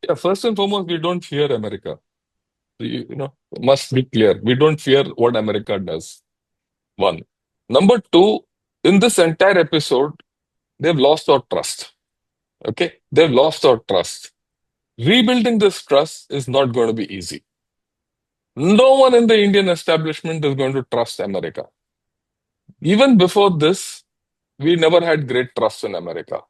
Yeah, first and foremost, we don't fear America. Must be clear. We don't fear what America does. One. Number two, in this entire episode, they've lost our trust. Okay? They've lost our trust. Rebuilding this trust is not going to be easy. No one in the Indian establishment is going to trust America. Even before this, we never had great trust in America.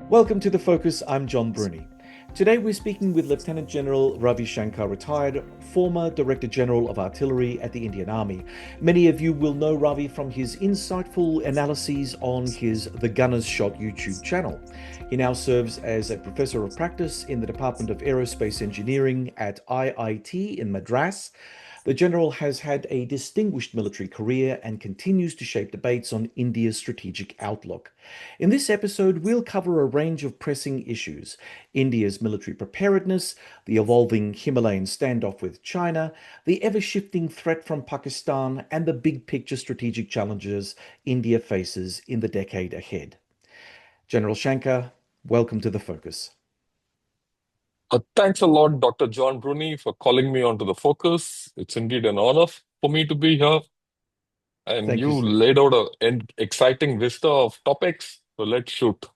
Welcome to The Focus, I'm John Bruni. Today we're speaking with Lieutenant General Ravi Shankar, retired former Director General of Artillery at the Indian Army. Many of you will know Ravi from his insightful analyses on his The Gunner's Shot YouTube channel. He now serves as a Professor of Practice in the Department of Aerospace Engineering at IIT in Madras. The General has had a distinguished military career and continues to shape debates on India's strategic outlook. In this episode, we'll cover a range of pressing issues: India's military preparedness, the evolving Himalayan standoff with China, the ever-shifting threat from Pakistan, and the big-picture strategic challenges India faces in the decade ahead. General Shankar, welcome to The Focus. Thanks a lot, Dr. John Bruni, for calling me onto the focus. It's indeed an honor for me to be here. And Thank you you. laid out an exciting vista of topics. So let's shoot.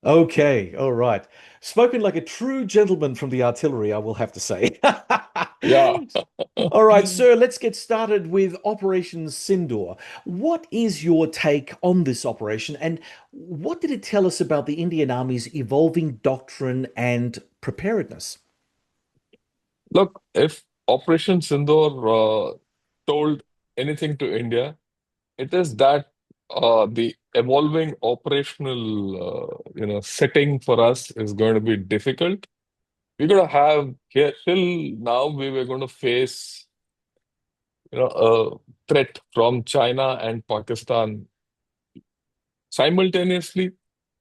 Okay, all right. Spoken like a true gentleman from the artillery, I will have to say. Yeah. All right, sir, let's get started with Operation Sindoor. What is your take on this operation, and what did it tell us about the Indian Army's evolving doctrine and preparedness? Look, if Operation Sindoor told anything to India, it is that the evolving operational setting for us is going to be difficult. We're going to have here till now we were going to face a threat from China and Pakistan simultaneously,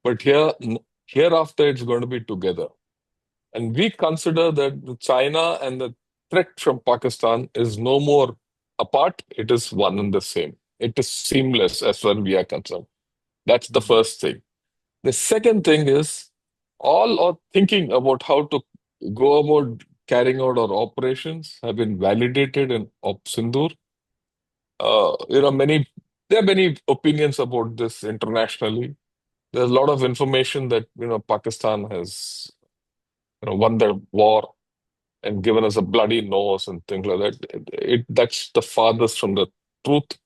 but hereafter it's going to be together. And we consider that the China and the threat from Pakistan is no more apart, it is one and the same. It is seamless as far as we are concerned. That's the first thing. The second thing is all our thinking about how to go about carrying out our operations have been validated in Op Sindoor. Many there are many opinions about this internationally. There's a lot of information that Pakistan has won the war and given us a bloody nose and things like that. That's the farthest from the truth.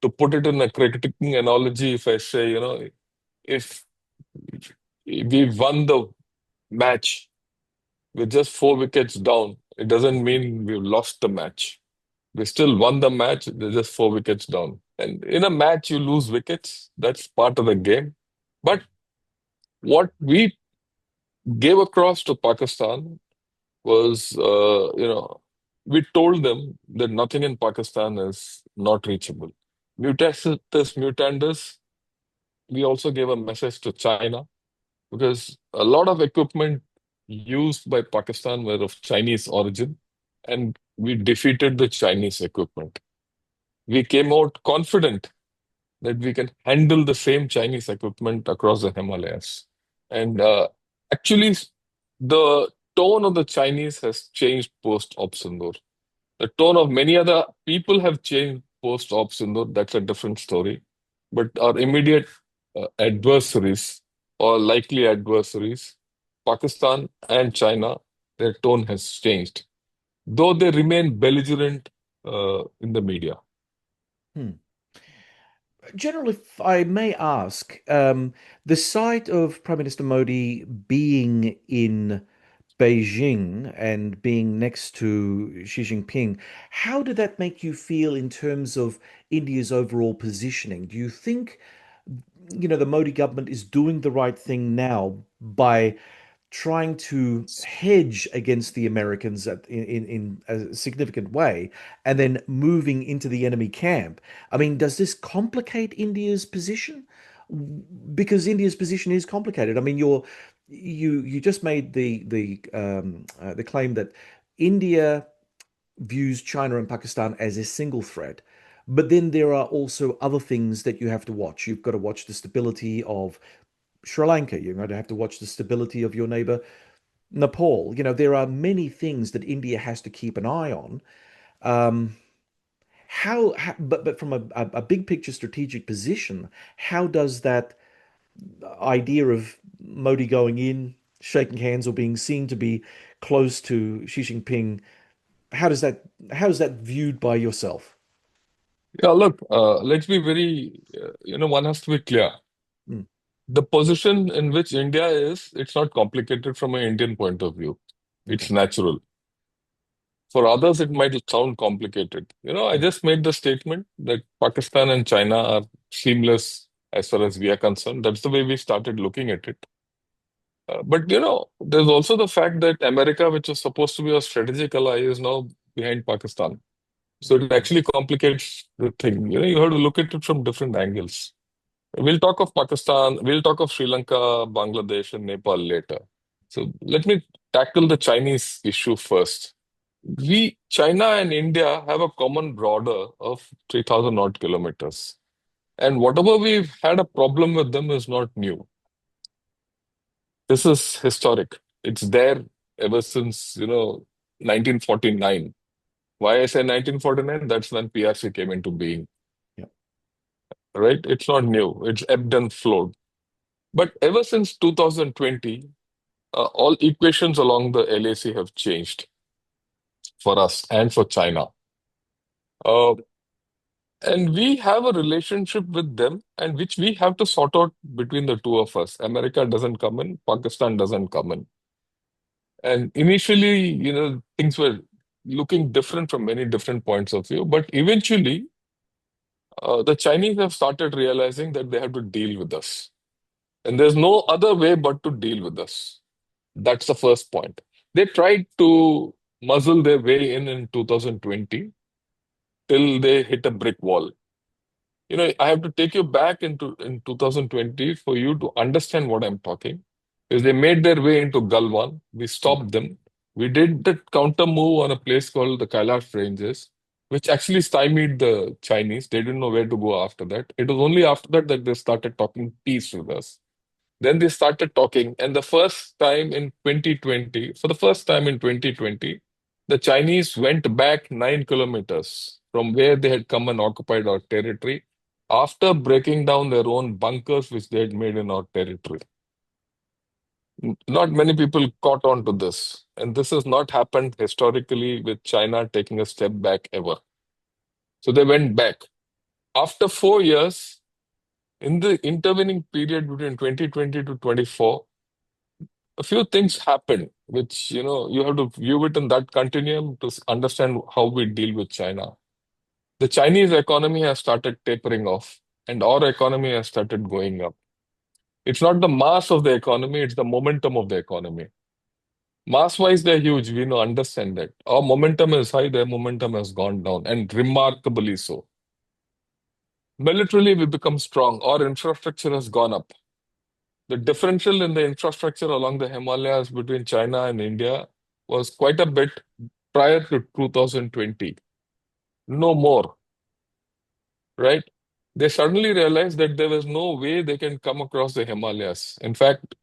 To put it in a cricketing analogy, if I say, if we won the match with just 4 wickets down, it doesn't mean we've lost the match. We still won the match, they're just 4 wickets down. And in a match, you lose wickets. That's part of the game. But what we gave across to Pakistan was, we told them that nothing in Pakistan is not reachable. Mutatis mutandis, we also gave a message to China because a lot of equipment used by Pakistan were of Chinese origin, and we defeated the Chinese equipment. We came out confident that we can handle the same Chinese equipment across the Himalayas. And actually, the tone of the Chinese has changed post-Op Sindoor. The tone of many other people have changed post-Op Sindoor. That's a different story. But our immediate adversaries or likely adversaries, Pakistan and China, their tone has changed, though they remain belligerent in the media. Hmm. General, if I may ask, the sight of Prime Minister Modi being in Beijing and being next to Xi Jinping, how did that make you feel in terms of India's overall positioning? Do you think, the Modi government is doing the right thing now by trying to hedge against the Americans in a significant way and then moving into the enemy camp? I mean, does this complicate India's position? Because India's position is complicated. I mean, You just made the claim that India views China and Pakistan as a single threat. But then there are also other things that you have to watch. You've got to watch the stability of Sri Lanka. You're going to have to watch the stability of your neighbor, Nepal. There are many things that India has to keep an eye on. Um, but from a big picture strategic position, how does that idea of Modi going in, shaking hands, or being seen to be close to Xi Jinping, how does that how is that viewed by yourself? Yeah, look, let's be one has to be clear. Mm, The position in which India is, it's not complicated from an Indian point of view. okay. It's natural. For others, it might sound complicated. I Mm, just made the statement that Pakistan and China are seamless as far as we are concerned. That's the way we started looking at it. But there's also the fact that America, which was supposed to be a strategic ally, is now behind Pakistan. So it okay. actually complicates the thing. You have to look at it from different angles. We'll talk of Pakistan, we'll talk of Sri Lanka, Bangladesh, and Nepal later. So let me tackle the Chinese issue first. China and India have a common border of 3,000 odd kilometers. And whatever we've had a problem with them is not new. This is historic. It's there ever since 1949. Why I say 1949? That's when PRC came into being, Yeah. right? It's not new. It's ebbed and flowed. But ever since 2020, all equations along the LAC have changed for us and for China. Uh, and we have a relationship with them, and which we have to sort out between the two of us. America doesn't come in, Pakistan doesn't come in. And initially, things were looking different from many different points of view. But eventually, the Chinese have started realizing that they have to deal with us. And there's no other way but to deal with us. That's the first point. They tried to muzzle their way in 2020 till they hit a brick wall. I have to take you back into in 2020 for you to understand what I'm talking. Because they made their way into Galwan. We Mm, stopped them. We did the counter move on a place called the Kailash Ranges, which actually stymied the Chinese. They didn't know where to go after that. It was only after that they started talking peace with us. Then they started talking, and for the first time in 2020, the Chinese went back 9 kilometers from where they had come and occupied our territory after breaking down their own bunkers which they had made in our territory. Not many people caught on to this, and this has not happened historically with China taking a step back ever. So they went back. After 4 years, in the intervening period between 2020 to 24, a few things happen, which you have to view it in that continuum to understand how we deal with China. The Chinese economy has started tapering off, and our economy has started going up. It's not the mass of the economy, it's the momentum of the economy. Mass-wise, they're huge. We know, understand that. Our momentum is high, their momentum has gone down, and remarkably so. Militarily, we become strong. Our infrastructure has gone up. The differential in the infrastructure along the Himalayas between China and India was quite a bit prior to 2020. No more, right? They suddenly realized that there was no way they can come across the Himalayas. In fact,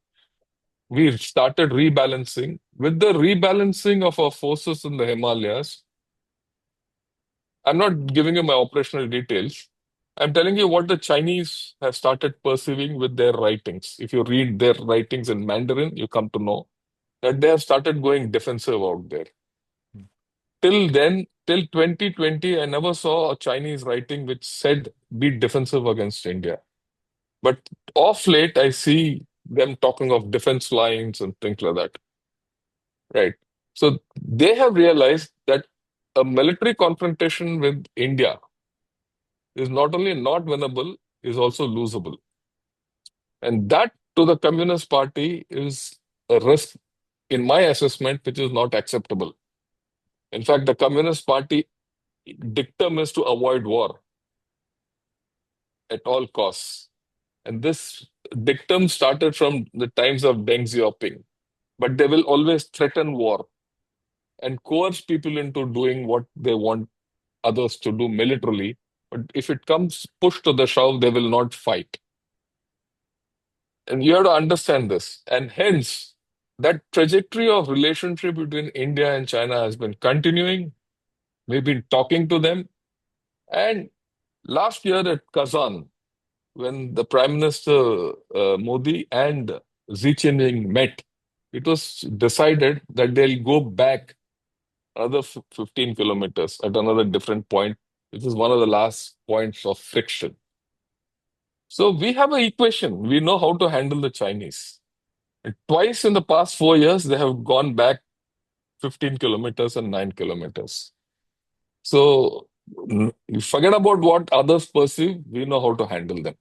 we started rebalancing. With the rebalancing of our forces in the Himalayas, I'm not giving you my operational details. I'm telling you what the Chinese have started perceiving with their writings. If you read their writings in Mandarin, you come to know that they have started going defensive out there. mm, Till then, till 2020, I never saw a Chinese writing which said be defensive against India. But off late, I see them talking of defense lines and things like that. Right. So they have realized that a military confrontation with India is not only not winnable, is also losable. And that to the Communist Party is a risk, in my assessment, which is not acceptable. In fact, the Communist Party dictum is to avoid war at all costs. And this dictum started from the times of Deng Xiaoping, but they will always threaten war and coerce people into doing what they want others to do militarily. But if it comes push to the shove, they will not fight. And you have to understand this. And hence, that trajectory of relationship between India and China has been continuing. We've been talking to them. And last year at Kazan, when the Prime Minister Modi and Xi Jinping met, it was decided that they'll go back another 15 kilometers at another different point, which is one of the last points of friction. So we have an equation. We know how to handle the Chinese. And twice in the past 4 years, they have gone back 15 kilometers and 9 kilometers. So you forget about what others perceive, we know how to handle them.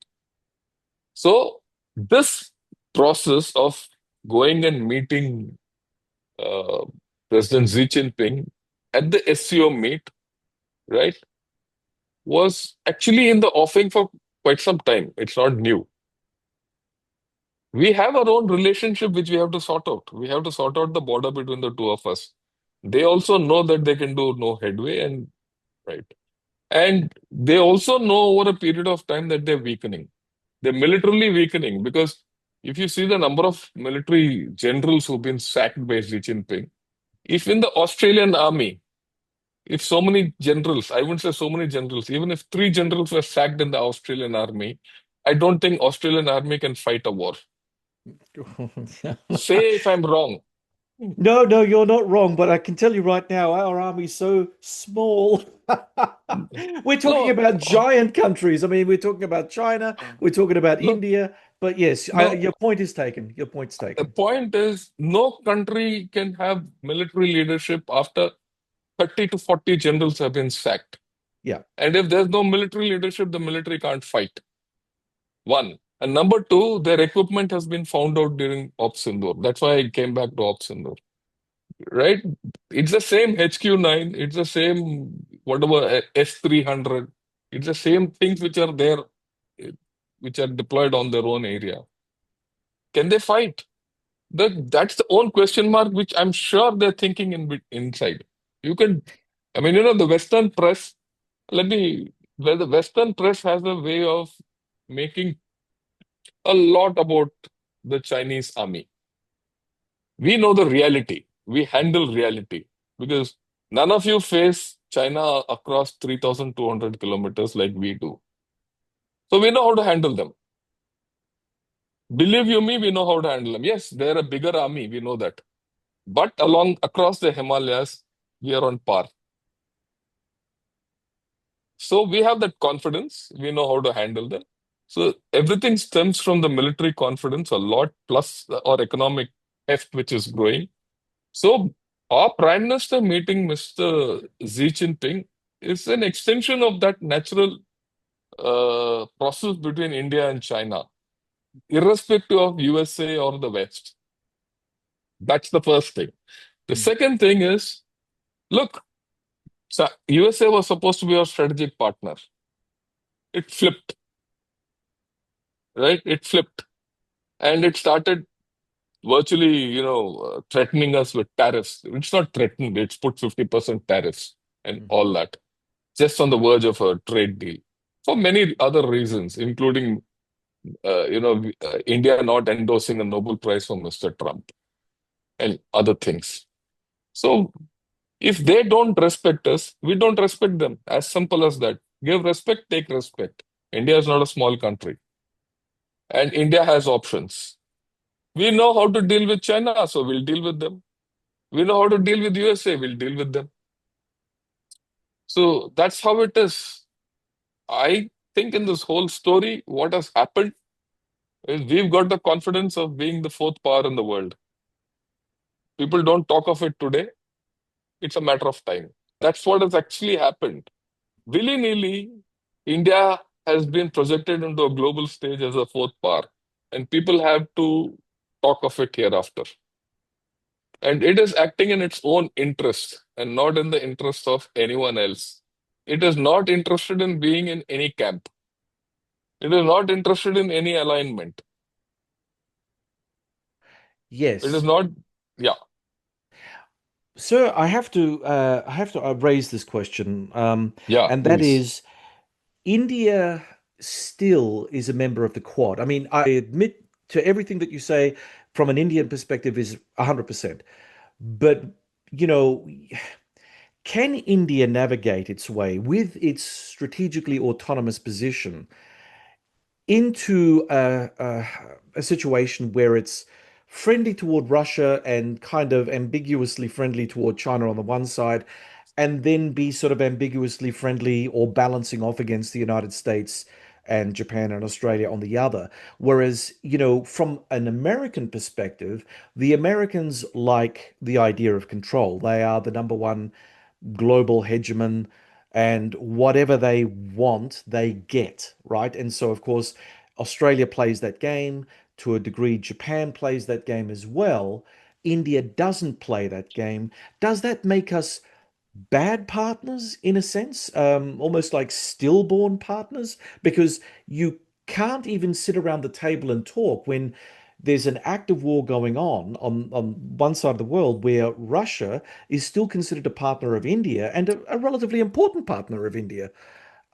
So this process of going and meeting uh, President Xi Jinping at the SCO meet, right, was actually in the offing for quite some time. It's not new. We have our own relationship which we have to sort out. We have to sort out the border between the two of us. They also know that they can do no headway, and right. And they also know over a period of time that they're weakening. They're militarily weakening because if you see the number of military generals who've been sacked by Xi Jinping, if in the Australian army, if so many generals, I wouldn't say so many generals, even if 3 generals were sacked in the Australian army, I don't think Australian army can fight a war. Say if I'm wrong. No, no, you're not wrong, but I can tell you right now, our army's so small. We're talking No, about giant countries. I mean, we're talking about China, we're talking about no, India, but yes, no. your point is taken. Your point's The taken. point is, no country can have military leadership after 30 to 40 generals have been sacked. Yeah. And if there's no military leadership, the military can't fight. One. And number two, their equipment has been found out during Op Sindoor. That's why I came back to Op Sindoor. Right? It's the same HQ-9, it's the same whatever S-300, it's the same things which are there, eh, which are deployed on their own area. Can they fight? That's the own question mark, which I'm sure they're thinking inside. You can, I mean, the Western press, let me, well, the Western press has a way of making a lot about the Chinese army. We know the reality. We handle reality because none of you face China across 3,200 kilometers like we do. So we know how to handle them. Believe you me, we know how to handle them. Yes, they're a bigger army, we know that. But across the Himalayas, we are on par. So we have that confidence. We know how to handle them. So everything stems from the military confidence a lot, plus our economic heft, which is growing. So our Prime Minister meeting Mr. Xi Jinping is an extension of that natural process between India and China, irrespective of USA or the West. That's the first thing. The Mm. second thing is, look, USA was supposed to be our strategic partner. It flipped, right? It flipped. And it started virtually, threatening us with tariffs. It's not threatened, it's put 50% tariffs and Mhm. all that, just on the verge of a trade deal for many other reasons, including, India not endorsing a Nobel Prize for Mr. Trump and other things. So if they don't respect us, we don't respect them. As simple as that. Give respect, take respect. India is not a small country, and India has options. We know how to deal with China, so we'll deal with them. We know how to deal with USA, we'll deal with them. So that's how it is. I think in this whole story, what has happened is we've got the confidence of being the fourth power in the world. People don't talk of it today. It's a matter of time. That's what has actually happened. Willy-nilly, India has been projected into a global stage as a fourth power, and people have to talk of it hereafter. And it is acting in its own interest and not in the interest of anyone else. It is not interested in being in any camp. It is not interested in any alignment. It is Yes. not, yeah, Sir, I have to raise this question, yeah, and that please. is, India still is a member of the Quad. I mean, I admit to everything that you say from an Indian perspective is 100%. But, you know, can India navigate its way with its strategically autonomous position into a situation where it's friendly toward Russia and kind of ambiguously friendly toward China on the one side, and then be sort of ambiguously friendly or balancing off against the United States and Japan and Australia on the other. Whereas, from an American perspective, the Americans like the idea of control. They are the number one global hegemon, and whatever they want, they get, right? And so, of course, Australia plays that game. To a degree, Japan plays that game as well. India doesn't play that game. Does that make us bad partners in a sense, almost like stillborn partners, because you can't even sit around the table and talk when there's an active war going on one side of the world where Russia is still considered a partner of India and a relatively important partner of India.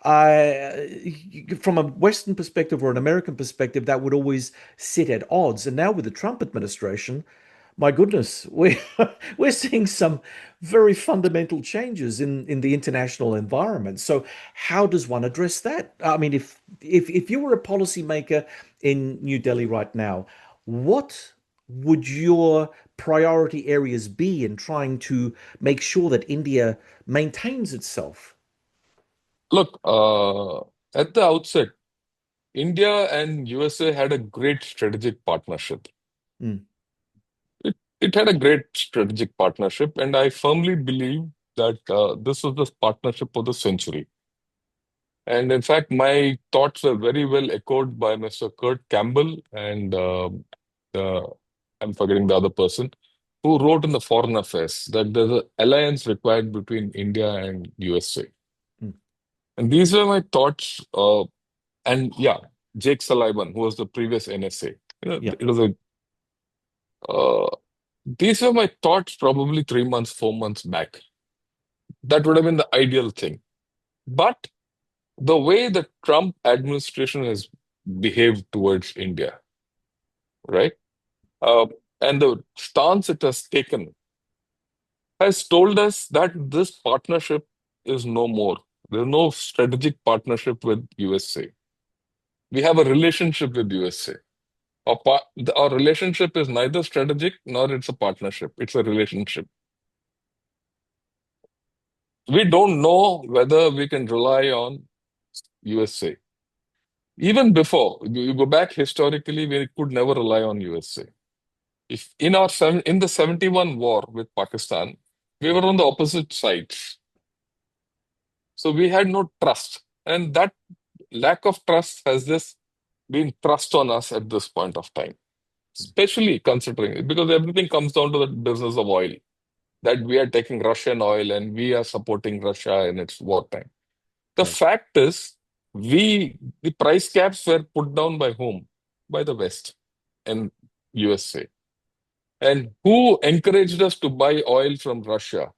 From a Western perspective or an American perspective, that would always sit at odds. And now with the Trump administration, my goodness, we're seeing some very fundamental changes in the international environment. So how does one address that? I mean, if you were a policymaker in New Delhi right now, what would your priority areas be in trying to make sure that India maintains itself? Look, at the outset, India and USA had a great strategic partnership. Mm, It had a great strategic partnership, and I firmly believe that this was the partnership of the century. And in fact, my thoughts were very well echoed by Mr. Kurt Campbell and uh, I'm forgetting the other person who wrote in the Foreign Affairs that there's an alliance required between India and USA. mm. And these were my thoughts. And yeah, Jake Sullivan, who was the previous NSA. Yeah. It was a uh, these were my thoughts probably 3 months, 4 months back. That would have been the ideal thing. But the way the Trump administration has behaved towards India, right? Uh, and the stance it has taken has told us that this partnership is no more. There's no strategic partnership with USA. We have a relationship with USA. Our relationship is neither strategic nor it's a partnership. It's a relationship. We don't know whether we can rely on USA. Even before, you go back historically, we could never rely on USA. If in the 71 war with Pakistan, we were on the opposite sides. So we had no trust. And that lack of trust has this been thrust on us at this point of time, especially considering it, because everything comes down to the business of oil, that we are taking Russian oil and we are supporting Russia in its wartime. The Right. fact is, the price caps were put down by whom? By the West and USA. And who encouraged us to buy oil from Russia?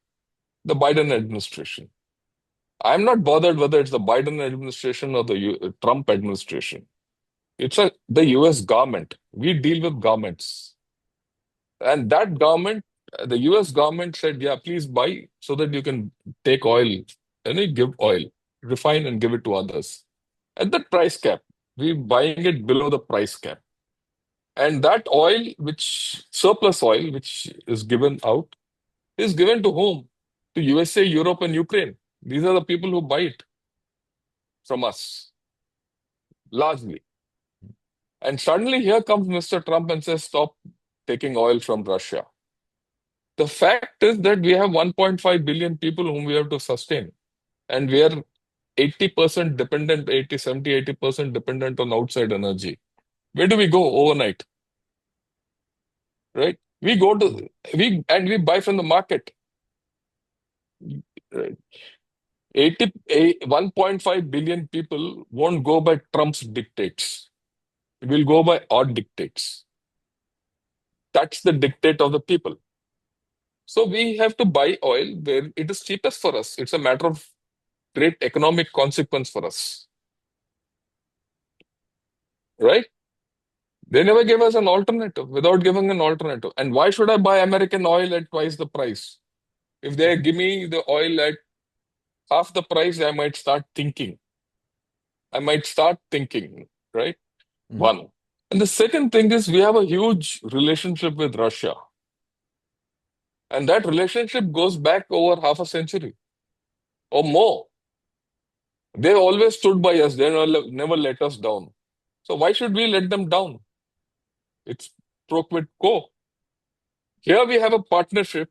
The Biden administration. I'm not bothered whether it's the Biden administration or the Trump administration. It's the US government. We deal with governments. And that government, the US government said, yeah, please buy so that you can take oil and you give oil, refine and give it to others. At that price cap, we're buying it below the price cap. And that oil, which surplus oil, which is given out, is given to whom? To USA, Europe, and Ukraine. These are the people who buy it from us, largely. And suddenly here comes Mr. Trump and says, stop taking oil from Russia. The fact is that we have 1.5 billion people whom we have to sustain. And we are 80% dependent, 80% dependent on outside energy. Where do we go overnight? Right? We buy from the market. Right? 1.5 billion people won't go by Trump's dictates. Will go by our dictates. That's the dictate of the people. So we have to buy oil where it is cheapest for us. It's a matter of great economic consequence for us, right? They never gave us an alternative without giving an alternative. And why should I buy American oil at twice the price? If they give me the oil at half the price, I might start thinking. I might start thinking, right? Mm. One. And the second thing is we have a huge relationship with Russia. And that relationship goes back over half a century or more. They always stood by us. They never let us down. So why should we let them down? It's pro quid quo. Here we have a partnership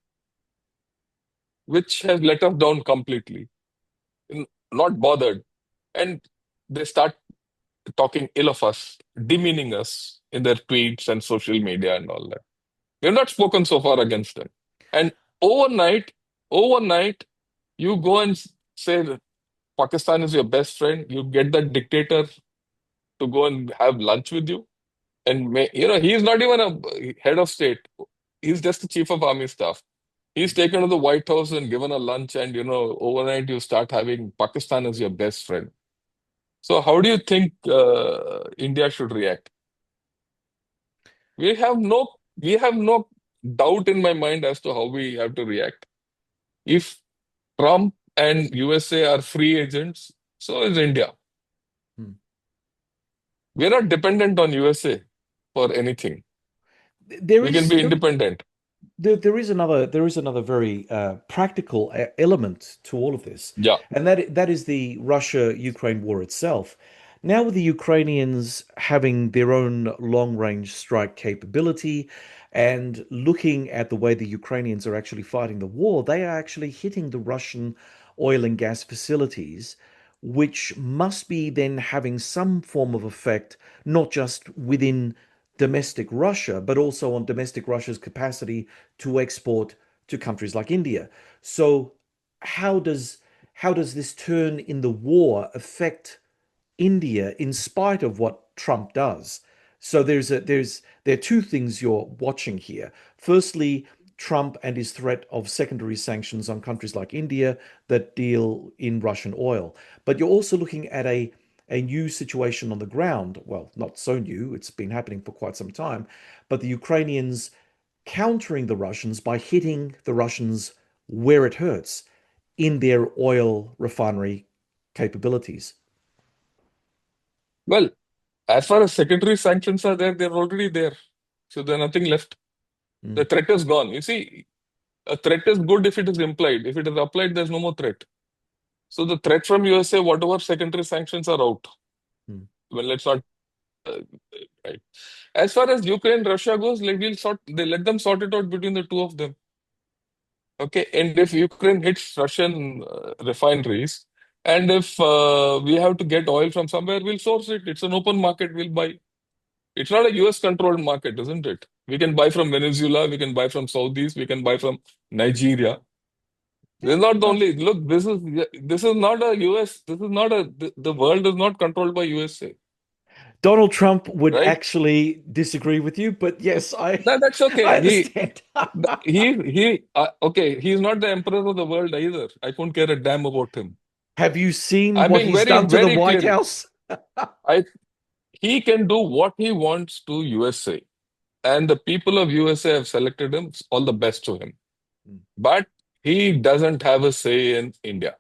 which has let us down completely, not bothered. And they start talking ill of us, demeaning us in their tweets and social media and all that. We have not spoken so far against them. And overnight, you go and say that Pakistan is your best friend. You get that dictator to go and have lunch with you. And he's not even a head of state. He's just the chief of army staff. He's taken to the White House and given a lunch, and overnight you start having Pakistan as your best friend. So how do you think India should react? We have no we have no doubt in my mind as to how we have to react. If Trump and USA are free agents, so is India. Mm. We are not dependent on USA for anything. There We can is be there, independent. there is another very practical element to all of this, Yeah. and that is the Russia-Ukraine war itself. Now, with the Ukrainians having their own long-range strike capability and looking at the way the Ukrainians are actually fighting the war, they are actually hitting the Russian oil and gas facilities, which must be then having some form of effect, not just within domestic Russia, but also on domestic Russia's capacity to export to countries like India. So how does how does this turn in the war affect India in spite of what Trump does? So there are two things you're watching here. Firstly, Trump and his threat of secondary sanctions on countries like India that deal in Russian oil. But you're also looking at a new situation on the ground. Well, not so new, it's been happening for quite some time, but the Ukrainians countering the Russians by hitting the Russians where it hurts in their oil refinery capabilities. Well, as far as secondary sanctions are there, they're already there. So there's nothing left. The Mm, threat is gone. You see, a threat is good if it is implied. If it is applied, there's no more threat. So the threat from USA, whatever secondary sanctions are out. mm. Well, let's not. Uh, right. As far as Ukraine, Russia goes, like they let them sort it out between the two of them. Okay, and if Ukraine hits Russian refineries, and if we have to get oil from somewhere, we'll source it. It's an open market. We'll buy. It's not a US controlled market, isn't it? We can buy from Venezuela, we can buy from Saudis, we can buy from Nigeria. This Yeah, is not the no. only look. This is not a US. This is not the world is not controlled by USA, Donald Trump would right? actually disagree with you, but yes, I That's I okay. understand. Okay. He's not the emperor of the world either. I couldn't care a damn about him. Have you seen I'm what being he's very done to the very White clear. House? I He can do what he wants to USA, and the people of USA have selected him. All the best to him. But he doesn't have a say in India.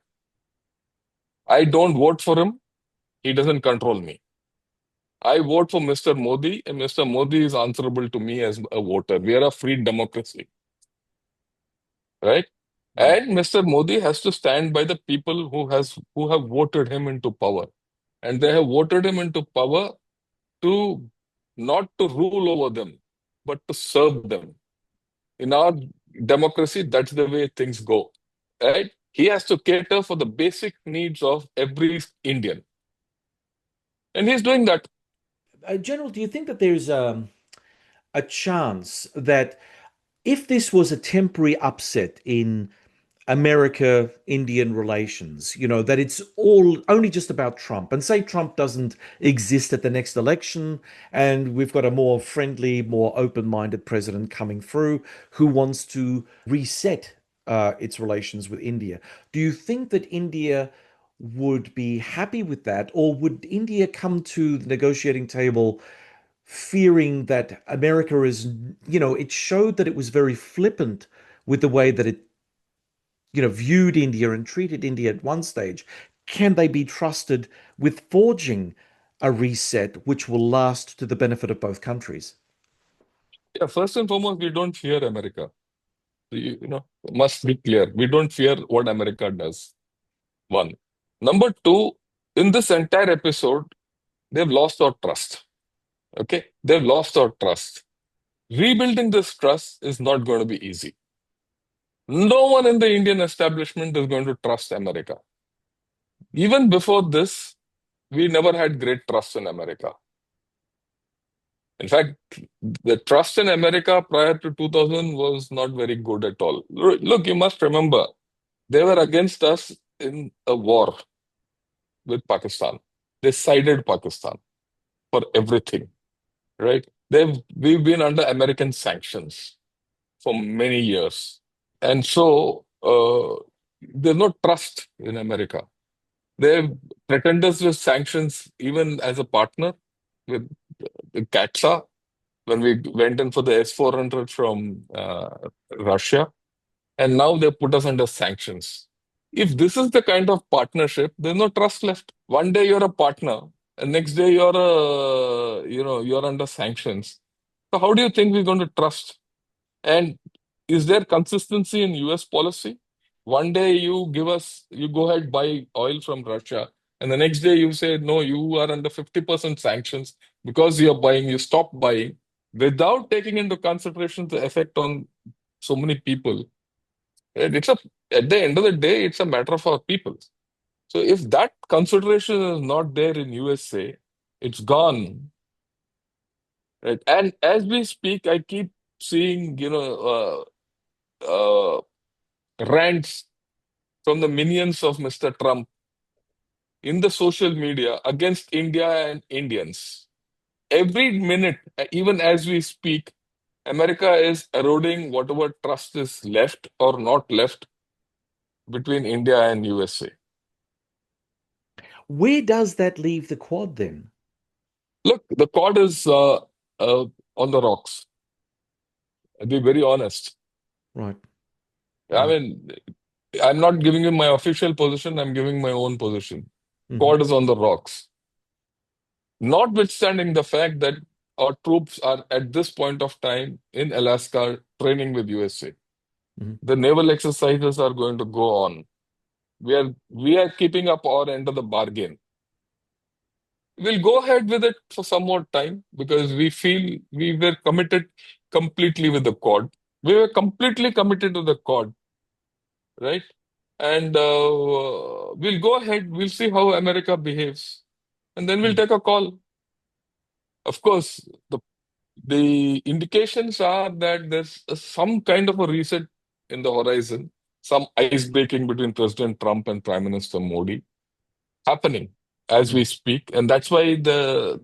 I don't vote for him. He doesn't control me. I vote for Mr. Modi, and Mr. Modi is answerable to me as a voter. We are a free democracy, right? Mm. And Mr. Modi has to stand by the people who have voted him into power. And they have voted him into power to not to rule over them, but to serve them. In our democracy, that's the way things go, right? He has to cater for the basic needs of every Indian. And he's doing that. General, do you think that there's a chance that if this was a temporary upset in America-Indian relations, that it's all only just about Trump. And say Trump doesn't exist at the next election, and we've got a more friendly, more open-minded president coming through who wants to reset its relations with India. Do you think that India would be happy with that, or would India come to the negotiating table fearing that America is, it showed that it was very flippant with the way that it viewed India and treated India at one stage? Can they be trusted with forging a reset which will last to the benefit of both countries? Yeah, first and foremost, we don't fear America. Must be clear. We don't fear what America does. One. Number two, in this entire episode, they've lost our trust. Okay? They've lost our trust. Rebuilding this trust is not going to be easy. No one in the Indian establishment is going to trust America. Even before this, we never had great trust in America. In fact, the trust in America prior to 2000 was not very good at all. Look, you must remember, they were against us in a war with Pakistan. They sided Pakistan for everything, right? We've been under American sanctions for many years. And so there's no trust in America. They've threatened us with sanctions even as a partner with the CATSA when we went in for the S-400 from Russia. And now they put us under sanctions. If this is the kind of partnership, there's no trust left. One day you're a partner, and next day you're under sanctions. So how do you think we're going to trust? And is there consistency in US policy? One day you go ahead, buy oil from Russia, and the next day you say, no, you are under 50% sanctions because you stop buying without taking into consideration the effect on so many people. And at the end of the day, it's a matter of our people. So if that consideration is not there in USA, it's gone. Right? And as we speak, I keep seeing, uh, rants from the minions of Mr. Trump in the social media against India and Indians. Every minute, even as we speak, America is eroding whatever trust is left or not left between India and USA. Where does that leave the Quad then? Look, the Quad is on the rocks. I'll be very honest. Right, I right. mean, I'm not giving you my official position, I'm giving my own position. Hmm. Quad is on the rocks. Notwithstanding the fact that our troops are at this point of time in Alaska training with USA. Hmm. The naval exercises are going to go on. We are keeping up our end of the bargain. We'll go ahead with it for some more time because we feel we were committed completely with the Quad. We were completely committed to the Quad, right? And we'll go ahead, we'll see how America behaves, and then we'll take a call. Of course, the indications are that there's some kind of a reset in the horizon, some ice breaking between President Trump and Prime Minister Modi happening as we speak, and that's why the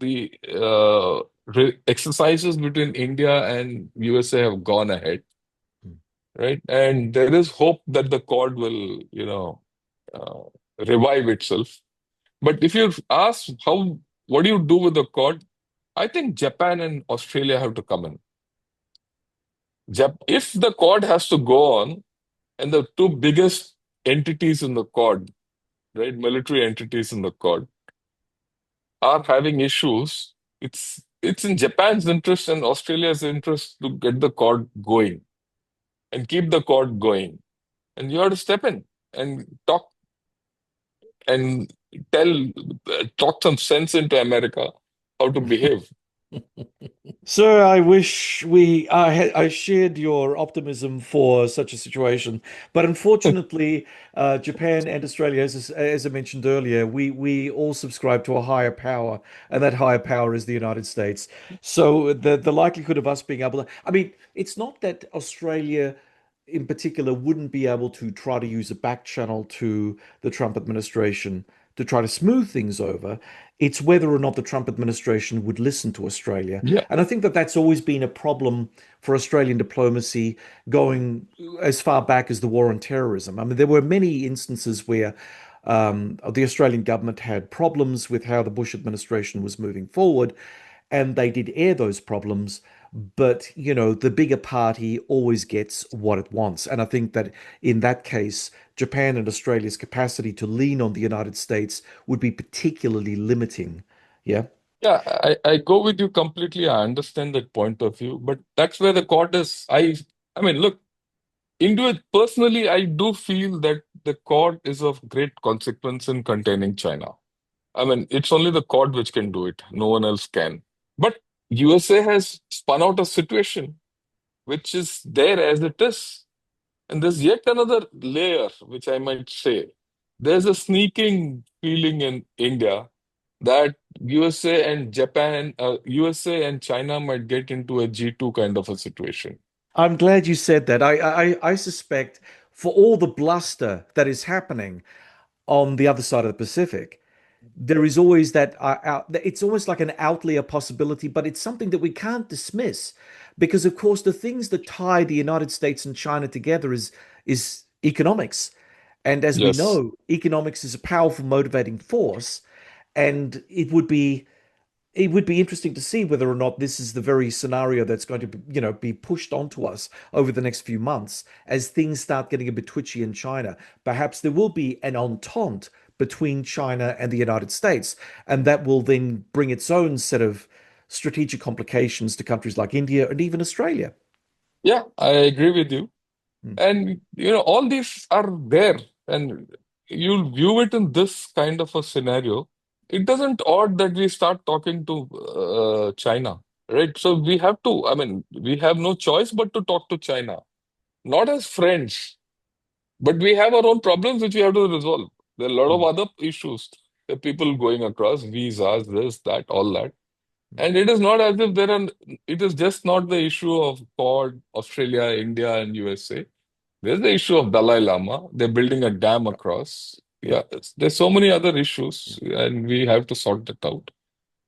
exercises between India and USA have gone ahead, right? And there is hope that the Quad will, uh, revive itself. But if you ask what do you do with the Quad? I think Japan and Australia have to come in. If the Quad has to go on, and the two biggest entities in the Quad, right, military entities in the Quad, are having issues, it's in Japan's interest and Australia's interest to get the Quad going and keep the Quad going. And you have to step in and talk and talk some sense into America how to behave. Sir, I wish I shared your optimism for such a situation, but unfortunately, Japan and Australia, as I mentioned earlier, we all subscribe to a higher power, and that higher power is the United States. So the likelihood of us being able to, I mean, it's not that Australia in particular wouldn't be able to try to use a back channel to the Trump administration to try to smooth things over. It's whether or not the Trump administration would listen to Australia. Yeah, And I think that that's always been a problem for Australian diplomacy going as far back as the war on terrorism. I mean, there were many instances where the Australian government had problems with how the Bush administration was moving forward, and they did air those problems. But, the bigger party always gets what it wants. And I think that in that case, Japan and Australia's capacity to lean on the United States would be particularly limiting. Yeah. yeah, I go with you completely. I understand that point of view, but that's where the court is. I mean, look, into it personally, I do feel that the court is of great consequence in containing China. I mean, it's only the court which can do it. No one else can. But USA has spun out a situation which is there as it is. And there's yet another layer, which I might say. There's a sneaking feeling in India that USA and China might get into a G2 kind of a situation. I'm glad you said that. I suspect for all the bluster that is happening on the other side of the Pacific, there is always it's almost like an outlier possibility, but it's something that we can't dismiss because, of course, the things that tie the United States and China together is economics. And as we Yes. know, economics is a powerful motivating force, and it would be interesting to see whether or not this is the very scenario that's going to be pushed onto us over the next few months as things start getting a bit twitchy in China. Perhaps there will be an entente between China and the United States, and that will then bring its own set of strategic complications to countries like India and even Australia. Yeah, I agree with you. Hmm. And, all these are there. And you'll view it in this kind of a scenario. It doesn't odd that we start talking to China, right? So we have to, I mean, we have no choice but to talk to China, not as friends, but we have our own problems which we have to resolve. There are a lot of Hmm. other issues, the people going across, visas, this, that, all that. And it is not as if it is just not the issue of Quad, Australia, India, and USA. There's the issue of Dalai Lama. They're building a dam Yep. across. Yeah, Yep. there's so many other issues, Yep. and we have to sort that out.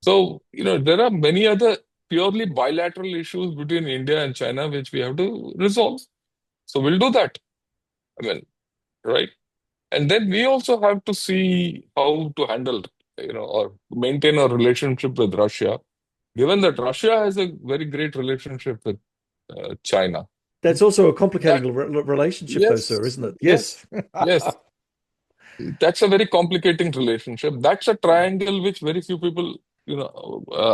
So, there are many other purely bilateral issues between India and China which we have to resolve. So we'll do that. I mean, right? And then we also have to see how to handle, or maintain a relationship with Russia, given that Russia has a very great relationship with China. That's also a That, complicating relationship, though, sir, yes, isn't it? yes, Yes. yes. That's a very complicating relationship. That's a triangle which very few people,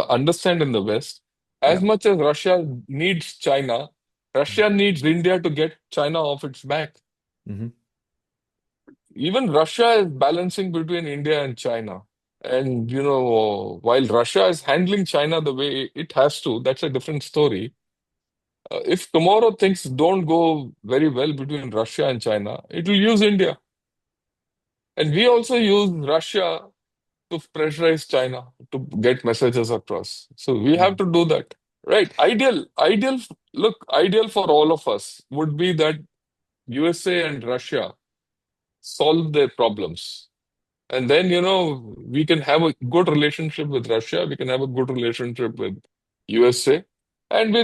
understand in the West. As Yeah. much as Russia needs China, Russia needs India to get China off its back. Hmm. Even Russia is balancing between India and China. And, while Russia is handling China the way it has to, that's a different story. If tomorrow things don't go very well between Russia and China, it will use India. And we also use Russia to pressurize China to get messages across. So we have Hmm. to do that. Right. Ideal for all of us would be that USA and Russia solve their problems. And then, we can have a good relationship with Russia, we can have a good relationship with USA, and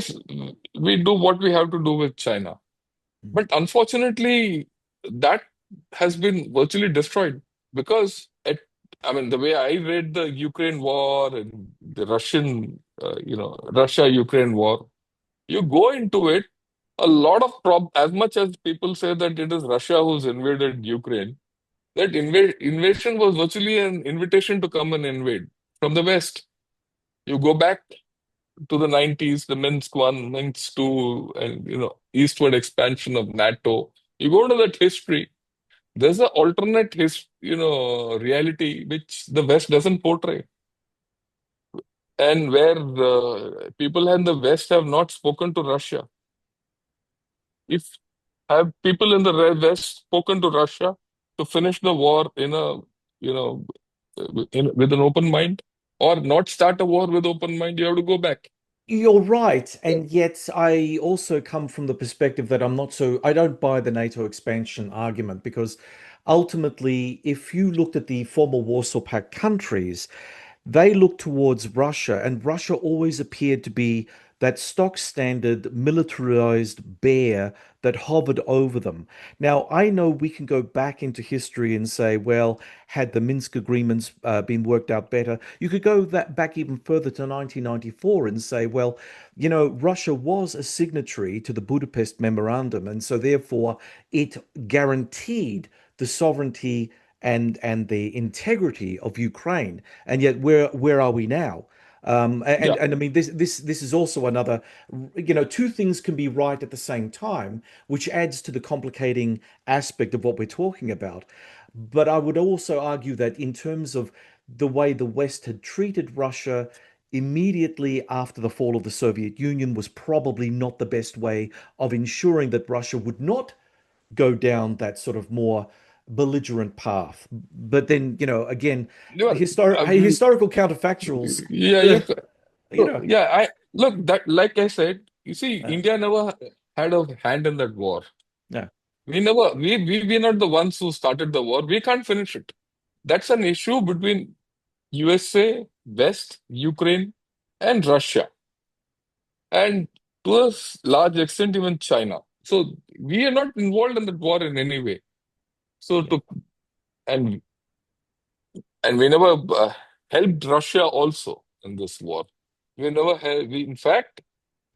we do what we have to do with China. But unfortunately, that has been virtually destroyed because, I mean, the way I read the Ukraine war and the Russia-Ukraine war, you go into it, a lot of as much as people say that it is Russia who's invaded Ukraine, that invasion was virtually an invitation to come and invade from the West. You go back to the 90s, the Minsk one, Minsk two, and eastward expansion of NATO. You go to that history. There's an alternate reality which the West doesn't portray, and where the people in the West have not spoken to Russia. If have people in the West spoken to Russia to finish the war in a you know with an open mind, or not start a war with open mind, you have to go back. You're right, and yet I also come from the perspective that I don't buy the NATO expansion argument because ultimately, if you looked at the former Warsaw Pact countries, they looked towards Russia, and Russia always appeared to be that stock standard militarized bear that hovered over them. Now, I know we can go back into history and say, well, had the Minsk agreements been worked out better, you could go that back even further to 1994 and say, well, Russia was a signatory to the Budapest Memorandum, and so therefore it guaranteed the sovereignty and the integrity of Ukraine. And yet, where are we now? Yeah, And I mean, this is also another, two things can be right at the same time, which adds to the complicating aspect of what we're talking about. But I would also argue that in terms of the way the West had treated Russia immediately after the fall of the Soviet Union was probably not the best way of ensuring that Russia would not go down that sort of more belligerent path. But then, again, you are, historical counterfactuals, yeah, uh, you so, know, yeah. I look that, like I said, you see, uh, India never had a hand in that war. yeah, We're not the ones who started the war. We can't finish it. That's an issue between USA, West, Ukraine, and Russia, and to a large extent, even China. So we are not involved in that war in any way. So yeah, and and we never helped Russia also in this war. We never helped. In fact,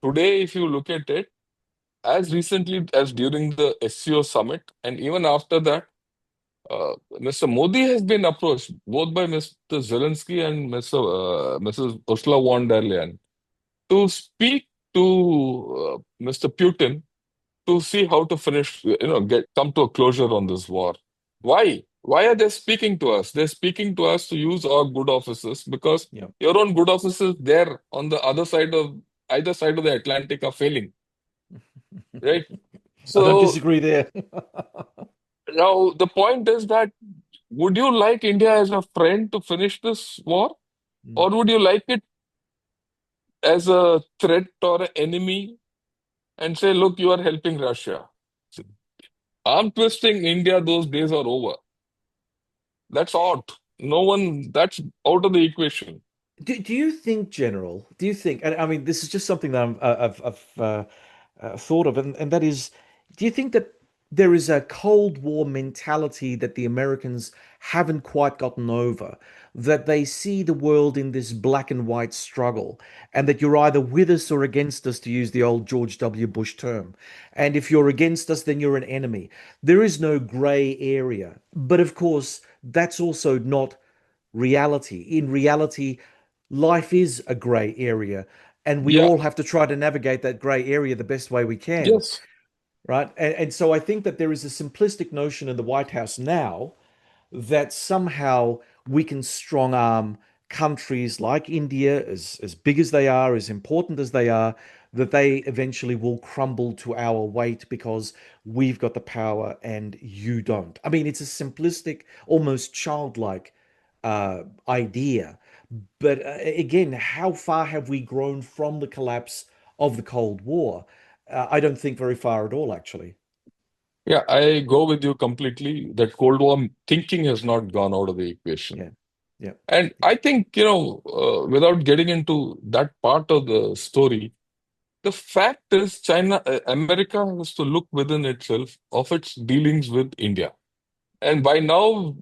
today, if you look at it, as recently as during the SCO summit, and even after that, Mr. Modi has been approached both by Mr. Zelensky and Mrs. Ursula von der Leyen to speak to Mr. Putin to see how to finish, get come to a closure on this war. Why? Why are they speaking to us? They're speaking to us to use our good offices because yeah. your own good offices there on the other side of either side of the Atlantic are failing, right? I don't So disagree there. now the point is that would you like India as a friend to finish this war, Mm. or would you like it as a threat or an enemy and say, look, you are helping Russia? Arm twisting India, those days are over. That's out. No one, that's out of the equation. Do you think, General? Do you think? And I mean, this is just something that I've thought of, and that is, do you think that there is a Cold War mentality that the Americans haven't quite gotten over? That they see the world in this black and white struggle, and that you're either with us or against us, to use the old George W. Bush term. And if you're against us, then you're an enemy. There is no gray area. But of course, that's also not reality. In reality, life is a gray area, and we Yeah, all have to try to navigate that gray area the best way we can, yes. right? And so I think that there is a simplistic notion in the White House now that somehow we can strong arm countries like India, as big as they are, as important as they are, that they eventually will crumble to our weight because we've got the power and you don't. I mean, it's a simplistic, almost childlike idea. But again, how far have we grown from the collapse of the Cold War? I don't think very far at all, actually. Yeah, I go with you completely that Cold War thinking has not gone out of the equation. Yeah, yeah, And yeah, I think, without getting into that part of the story, the fact is America has to look within itself of its dealings with India. And by now,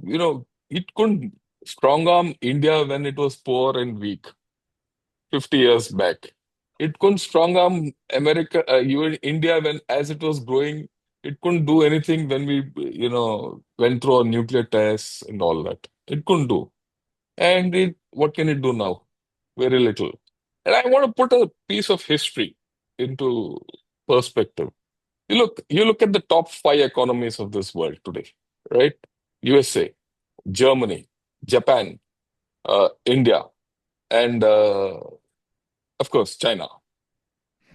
it couldn't strong arm India when it was poor and weak 50 years back. It couldn't strong arm even India when as it was growing. It couldn't do anything when we, went through our nuclear tests and all that. It couldn't do. And what can it do now? Very little. And I want to put a piece of history into perspective. You look at the top five economies of this world today, right? USA, Germany, Japan, India, and of course China,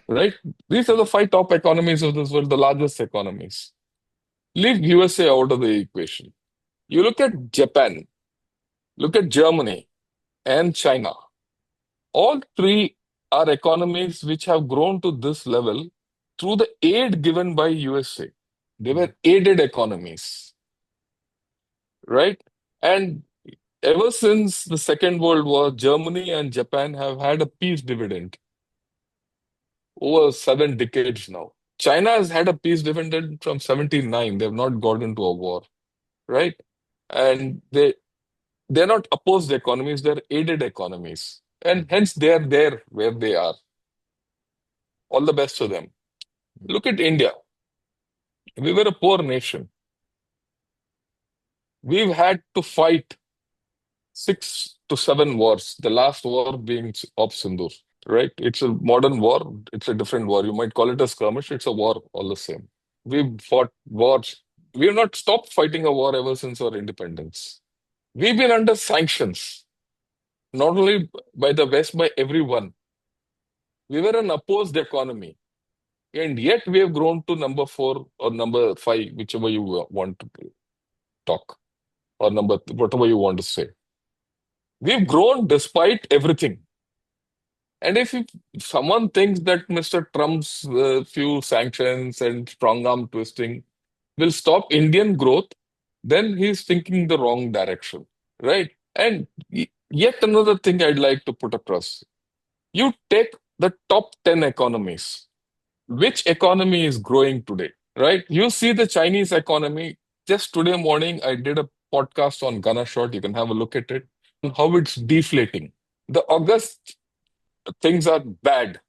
right? These are the five top economies of this world, the largest economies. Leave USA out of the equation. You look at Japan, look at Germany and China. All three are economies which have grown to this level through the aid given by USA. They were aided economies, right? And ever since the Second World War, Germany and Japan have had a peace dividend over 7 decades now. China has had a peace dividend from 79. They've not got into a war, right? And they're not opposed economies, they're aided economies. And hence they are there where they are. All the best to them. Look at India. We were a poor nation. We've had to fight 6 to 7 wars, the last war being of Sindoor, right? It's a modern war, it's a different war. You might call it a skirmish, it's a war all the same. We've fought wars. We have not stopped fighting a war ever since our independence. We've been under sanctions, not only by the West, by everyone. We were an opposed economy, and yet we have grown to number 4 or number 5, whichever you want to talk, or whatever you want to say. We've grown despite everything. And if someone thinks that Mr. Trump's few sanctions and strong arm twisting will stop Indian growth, then he's thinking the wrong direction, right? And yet another thing I'd like to put across. You take the top 10 economies. Which economy is growing today, right? You see the Chinese economy. Just today morning, I did a podcast on Gunner Shot. You can have a look at it on how it's deflating. The August things are bad.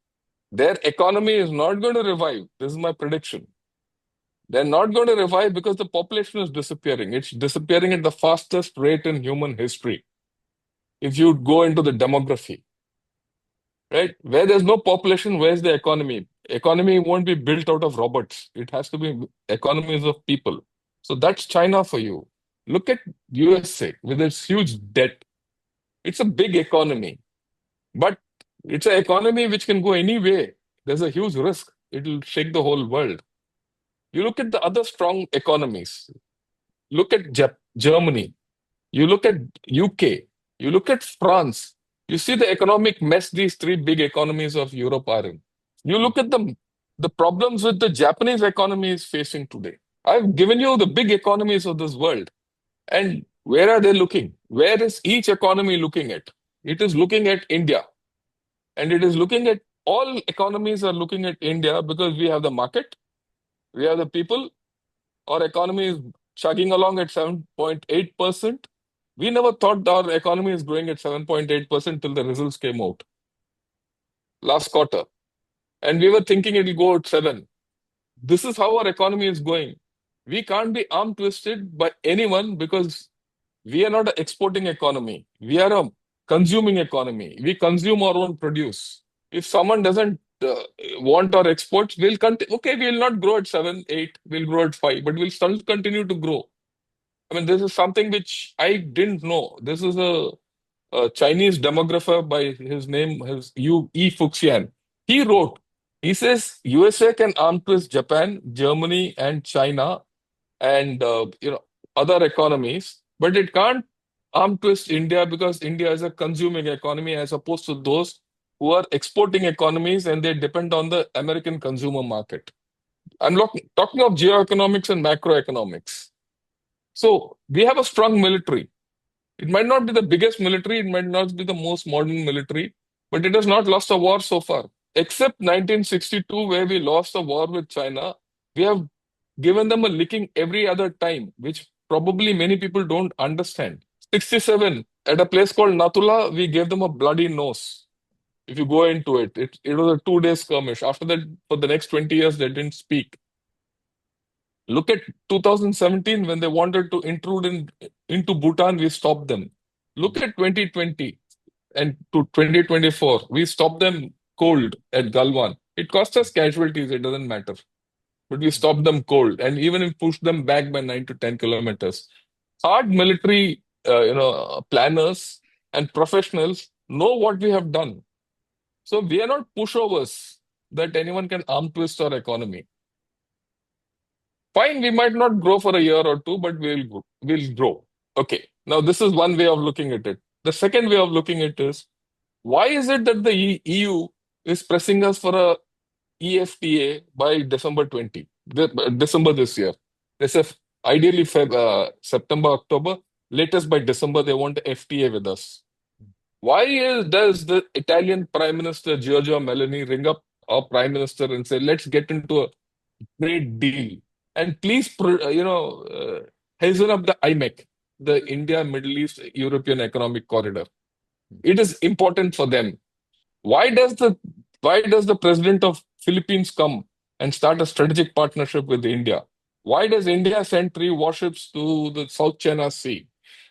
Their economy is not going to revive. This is my prediction. They're not going to revive because the population is disappearing. It's disappearing at the fastest rate in human history. If you go into the demography, right? Where there's no population, where's the economy? Economy won't be built out of robots. It has to be economies of people. So that's China for you. Look at USA with its huge debt. It's a big economy, but it's an economy which can go any way. There's a huge risk. It'll shake the whole world. You look at the other strong economies. Look at Germany. You look at UK. You look at France. You see the economic mess these three big economies of Europe are in. You look at the problems with the Japanese economy is facing today. I've given you the big economies of this world. And where are they looking? Where is each economy looking at? It is looking at India. And it is looking at all economies are looking at India because we have the market, we have the people, our economy is chugging along at 7.8%. We never thought our economy is growing at 7.8% till the results came out last quarter. And we were thinking it will go at 7. This is how our economy is going. We can't be arm twisted by anyone because we are not an exporting economy. We are a consuming economy. We consume our own produce. If someone doesn't want our exports, we'll continue. Okay, we'll not grow at 7, 8, we'll grow at 5, but we'll still continue to grow. I mean, this is something which I didn't know. This is a Chinese demographer by his name, E. Fuxian. He wrote, he says USA can arm twist Japan, Germany, and China, and other economies, but it can't arm twist India because India is a consuming economy as opposed to those who are exporting economies and they depend on the American consumer market. I'm talking of geoeconomics and macroeconomics. So we have a strong military. It might not be the biggest military, it might not be the most modern military, but it has not lost a war so far. Except 1962, where we lost a war with China, we have given them a licking every other time, which probably many people don't understand. 67, at a place called Natula, we gave them a bloody nose. If you go into it, it was a 2 day skirmish. After that, for the next 20 years, they didn't speak. Look at 2017 when they wanted to intrude into Bhutan, we stopped them. Look at 2020 and to 2024, we stopped them cold at Galwan. It cost us casualties, it doesn't matter. But we stopped them cold and even pushed them back by 9 to 10 kilometers. Hard military planners and professionals know what we have done. So we are not pushovers that anyone can arm twist our economy. Fine, we might not grow for a year or two, but we'll grow. Okay, now this is one way of looking at it. The second way of looking at it is, why is it that the EU is pressing us for a EFTA by December 20, December this year. They say ideally September, October, latest by December, they want FTA with us. Does the Italian Prime Minister Giorgia Meloni ring up our Prime Minister and say, let's get into a trade deal? And please, hasten up the IMEC, the India, Middle East, European Economic Corridor. It is important for them. Why does the why does the president of Philippines come and start a strategic partnership with India? Why does India send three warships to the South China Sea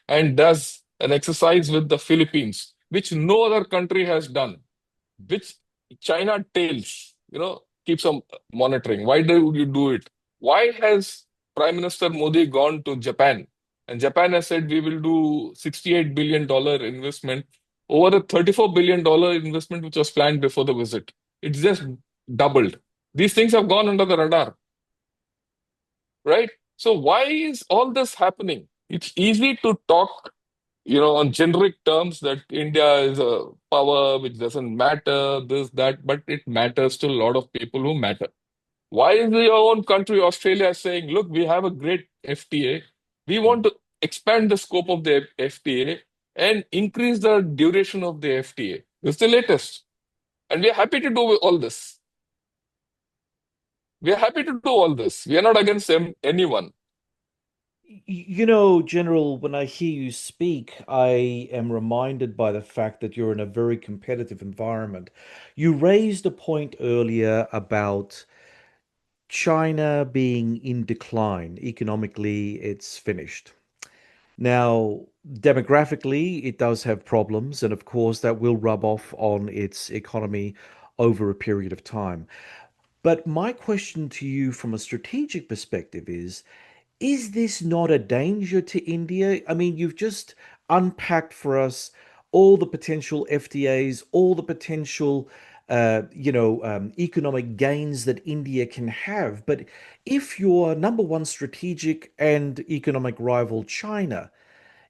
and does an exercise with the Philippines, which no other country has done, which China tails, keeps on monitoring? Why do you do it? Why has Prime Minister Modi gone to Japan? And Japan has said we will do $68 billion investment over a $34 billion investment which was planned before the visit. It's just doubled. These things have gone under the radar, right? So why is all this happening? It's easy to talk, on generic terms that India is a power which doesn't matter, this, that, but it matters to a lot of people who matter. Why is your own country, Australia, saying, look, we have a great FTA. We want to expand the scope of the FTA and increase the duration of the FTA. This is the latest. And we are happy to do all this. We are happy to do all this. We are not against anyone. General, when I hear you speak, I am reminded by the fact that you're in a very competitive environment. You raised a point earlier about China being in decline. Economically, it's finished. Now, demographically, it does have problems, and of course, that will rub off on its economy over a period of time. But my question to you from a strategic perspective is this not a danger to India? I mean, you've just unpacked for us all the potential FTAs, all the potential, economic gains that India can have. But if your number one strategic and economic rival, China,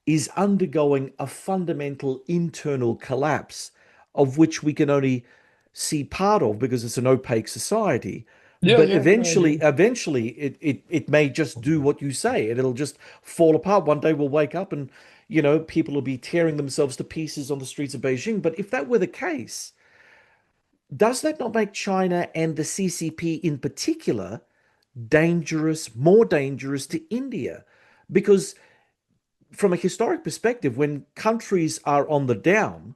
is undergoing a fundamental internal collapse of which we can only see part of because it's an opaque society. Yeah, But yeah, I eventually, agree. eventually, it may just do what you say, and it'll just fall apart. One day we'll wake up and, people will be tearing themselves to pieces on the streets of Beijing. But if that were the case, does that not make China and the CCP in particular dangerous, more dangerous to India? Because from a historic perspective, when countries are on the down,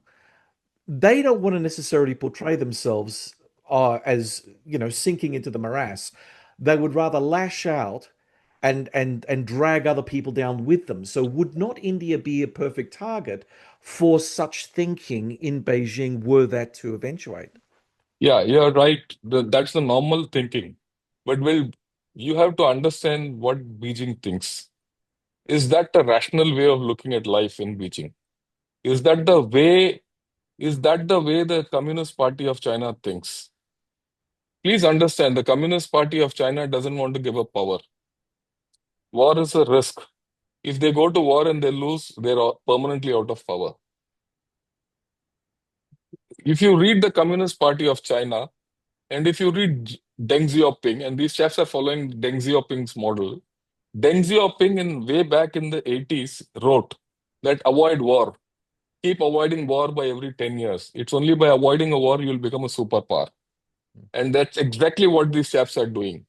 they don't want to necessarily portray themselves as sinking into the morass. They would rather lash out and drag other people down with them. So would not India be a perfect target for such thinking in Beijing were that to eventuate? Yeah, you're right. That's the normal thinking. But you have to understand what Beijing thinks. Is that the rational way of looking at life in Beijing? Is that the way Is that the way the Communist Party of China thinks? Please understand, the Communist Party of China doesn't want to give up power. War is a risk. If they go to war and they lose, they're permanently out of power. If you read the Communist Party of China, and if you read Deng Xiaoping, and these chefs are following Deng Xiaoping's model, Deng Xiaoping way back in the 80s wrote that avoid war. Keep avoiding war by every 10 years. It's only by avoiding a war you'll become a superpower. And that's exactly what these chaps are doing.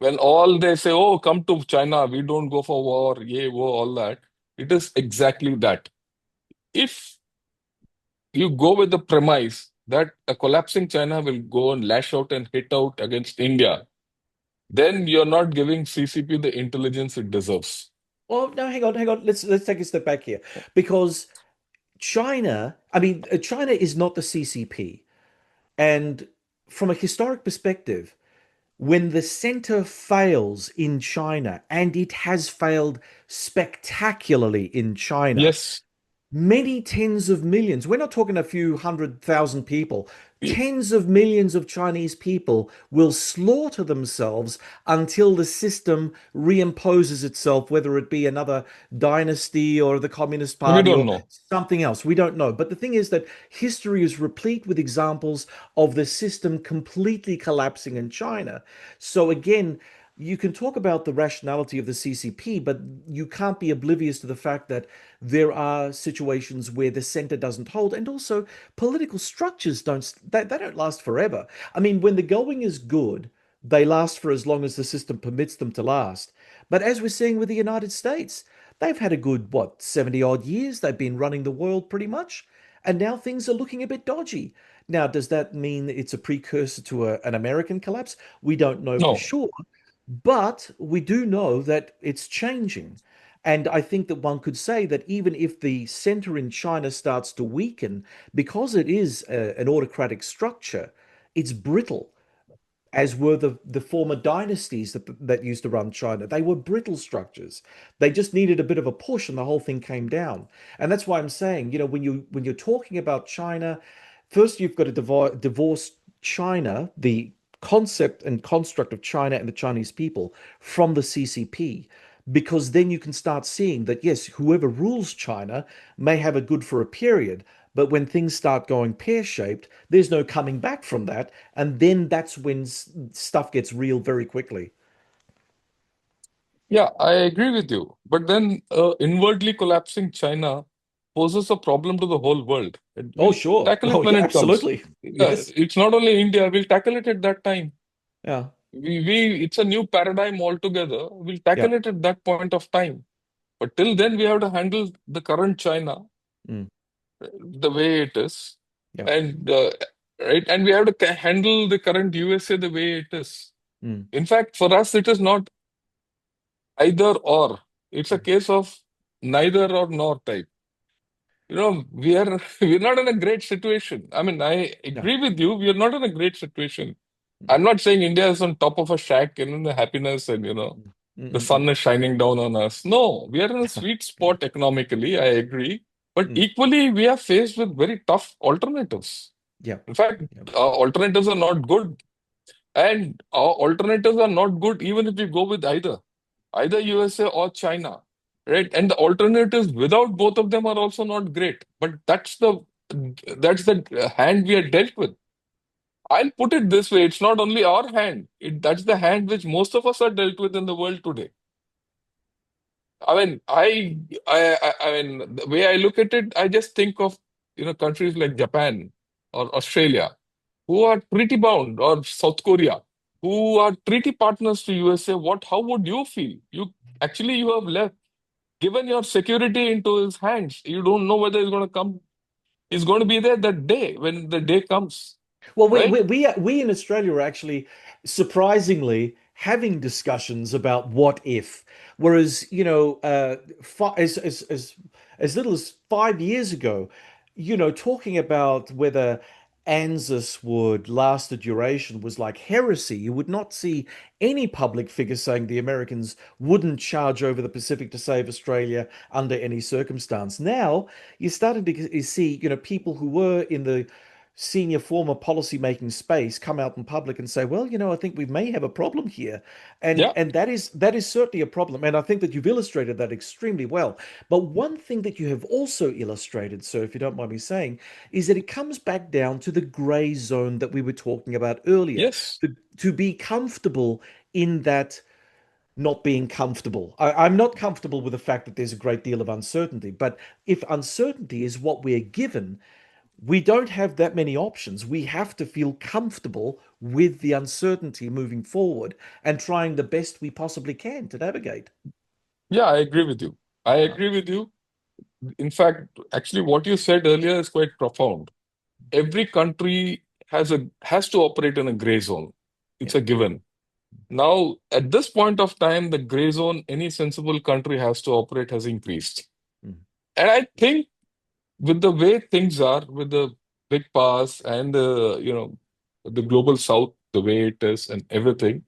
When all they say, oh, come to China, we don't go for war, yay, wo, all that, it is exactly that. If you go with the premise that a collapsing China will go and lash out and hit out against India, then you're not giving CCP the intelligence it deserves. Well, no, hang on. Let's take a step back here because China is not the CCP. And from a historic perspective, when the center fails in China, and it has failed spectacularly in China, Yes. many tens of millions. We're not talking a few 100,000 people. Y- Tens of millions of Chinese people will slaughter themselves until the system reimposes itself, whether it be another dynasty or the Communist We Party don't or know. something else. We don't know. But the thing is that history is replete with examples of the system completely collapsing in China. So again, you can talk about the rationality of the CCP, but you can't be oblivious to the fact that there are situations where the center doesn't hold, and also political structures they don't last forever. I mean, when the going is good, they last for as long as the system permits them to last. But as we're seeing with the United States, they've had a good, what, 70 odd years. They've been running the world pretty much. And now things are looking a bit dodgy. Now, does that mean it's a precursor to an American collapse? We don't know for No. sure. But we do know that it's changing. And I think that one could say that even if the center in China starts to weaken, because it is an autocratic structure, it's brittle, as were the former dynasties that used to run China. They were brittle structures. They just needed a bit of a push, and the whole thing came down. And that's why I'm saying, when you're talking about China, first you've got to divorce China, the concept and construct of China and the Chinese people, from the CCP. Because then you can start seeing that, yes, whoever rules China may have it good for a period, but when things start going pear-shaped, there's no coming back from that. And then that's when stuff gets real very quickly. Yeah, I agree with you. But then inwardly collapsing China poses a problem to the whole world. And Oh, we'll sure. tackle it Oh, when yeah, it comes. absolutely. Yeah, Yes. it's not only India, we'll tackle it at that time. Yeah. It's a new paradigm altogether. We'll Yeah. tackle it at that point of time. But till then, we have to handle the current China Mm. the way it is, Yeah. and right, and we have to handle the current USA the way it is. Mm. In fact, for us, it is not either or. It's a Mm. case of neither or nor type. We're not in a great situation. I mean, I Yeah. agree with you. We are not in a great situation. Mm. I'm not saying India is on top of a shack and in the happiness and Mm. the Mm. sun is shining down on us. No, we are in a sweet spot economically. I agree, but Mm. equally we are faced with very tough alternatives. Yeah. In fact, Yeah. alternatives are not good, and alternatives are not good even if you go with either USA or China, right? And the alternatives without both of them are also not great. But that's the hand we are dealt with. I'll put it this way: it's not only our hand; that's the hand which most of us are dealt with in the world today. I mean, I mean, the way I look at it, I just think of countries like Japan or Australia, who are treaty bound, or South Korea, who are treaty partners to USA. How would you feel? You have left, given your security into his hands. You don't know whether he's going to come. He's going to be there that day when the day comes, Well, right? we in Australia are actually surprisingly having discussions about what if, whereas as little as 5 years ago, talking about whether ANZUS would last a duration was like heresy. You would not see any public figure saying the Americans wouldn't charge over the Pacific to save Australia under any circumstance. Now you're starting to see, people who were in the senior former policy making space come out in public and say, well, I think we may have a problem here. and Yeah. and that is certainly a problem, and I think that you've illustrated that extremely well. But one thing that you have also illustrated, sir, if you don't mind me saying, is that it comes back down to the gray zone that we were talking about earlier. Yes. To be comfortable in that not being comfortable. I'm not comfortable with the fact that there's a great deal of uncertainty, but if uncertainty is what we're given, we don't have that many options. We have to feel comfortable with the uncertainty moving forward and trying the best we possibly can to navigate. Yeah, I agree with you. I Yeah. agree with you. In fact, actually, what you said earlier is quite profound. Every country has to operate in a gray zone. Yeah. It's a given. Now, at this point of time, the gray zone any sensible country has to operate has increased. Mm. And I think with the way things are, with the big powers and the global south, the way it is and everything,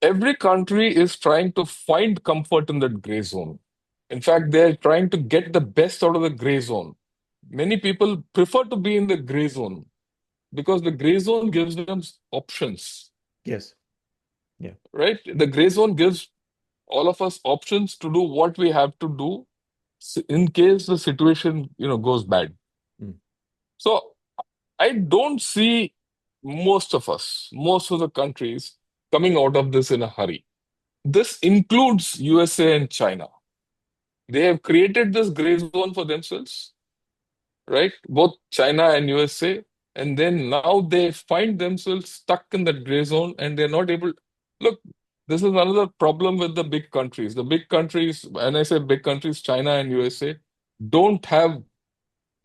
every country is trying to find comfort in that gray zone. In fact, they're trying to get the best out of the gray zone. Many people prefer to be in the gray zone because the gray zone gives them options, Yes. Yeah. right? The gray zone gives all of us options to do what we have to do in case the situation, goes bad. Mm. So I don't see most of the countries coming out of this in a hurry. This includes USA and China. They have created this gray zone for themselves, right? Both China and USA. And then now they find themselves stuck in that gray zone and they're not able. Look, this is another problem with the big countries. The big countries, when I say big countries, China and USA, don't have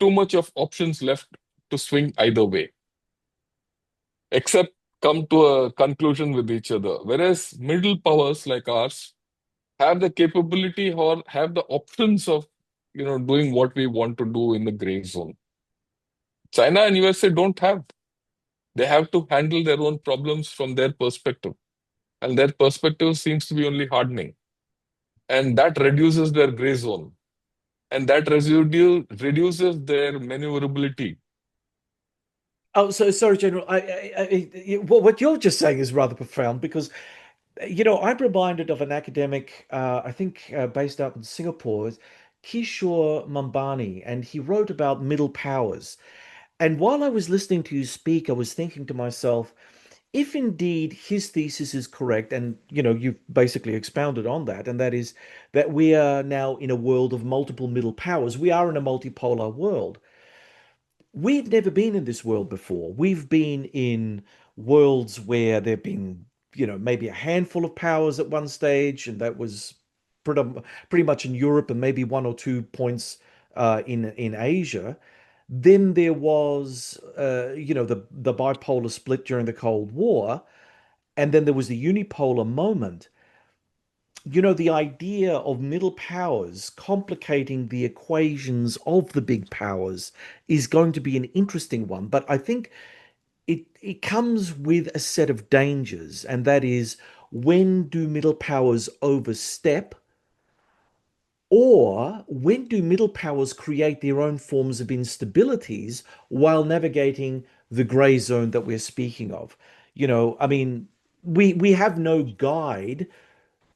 too much of options left to swing either way, except come to a conclusion with each other. Whereas middle powers like ours have the capability or have the options of, doing what we want to do in the gray zone. China and USA don't have. They have to handle their own problems from their perspective. And their perspective seems to be only hardening. And that reduces their gray zone. And that reduces their maneuverability. Oh, so sorry, General. What you're just saying is rather profound because, I'm reminded of an academic, I think based out in Singapore, Kishore Mambani, and he wrote about middle powers. And while I was listening to you speak, I was thinking to myself, if indeed his thesis is correct, and you've basically expounded on that, and that is that we are now in a world of multiple middle powers, we are in a multipolar world. We've never been in this world before. We've been in worlds where there've been, maybe a handful of powers at one stage, and that was pretty, pretty much in Europe and maybe one or two points in Asia. Then there was, the bipolar split during the Cold War, and then there was the unipolar moment. The idea of middle powers complicating the equations of the big powers is going to be an interesting one. But I think it comes with a set of dangers, and that is, when do middle powers overstep, or when do middle powers create their own forms of instabilities while navigating the gray zone that we're speaking of? I mean, we have no guide,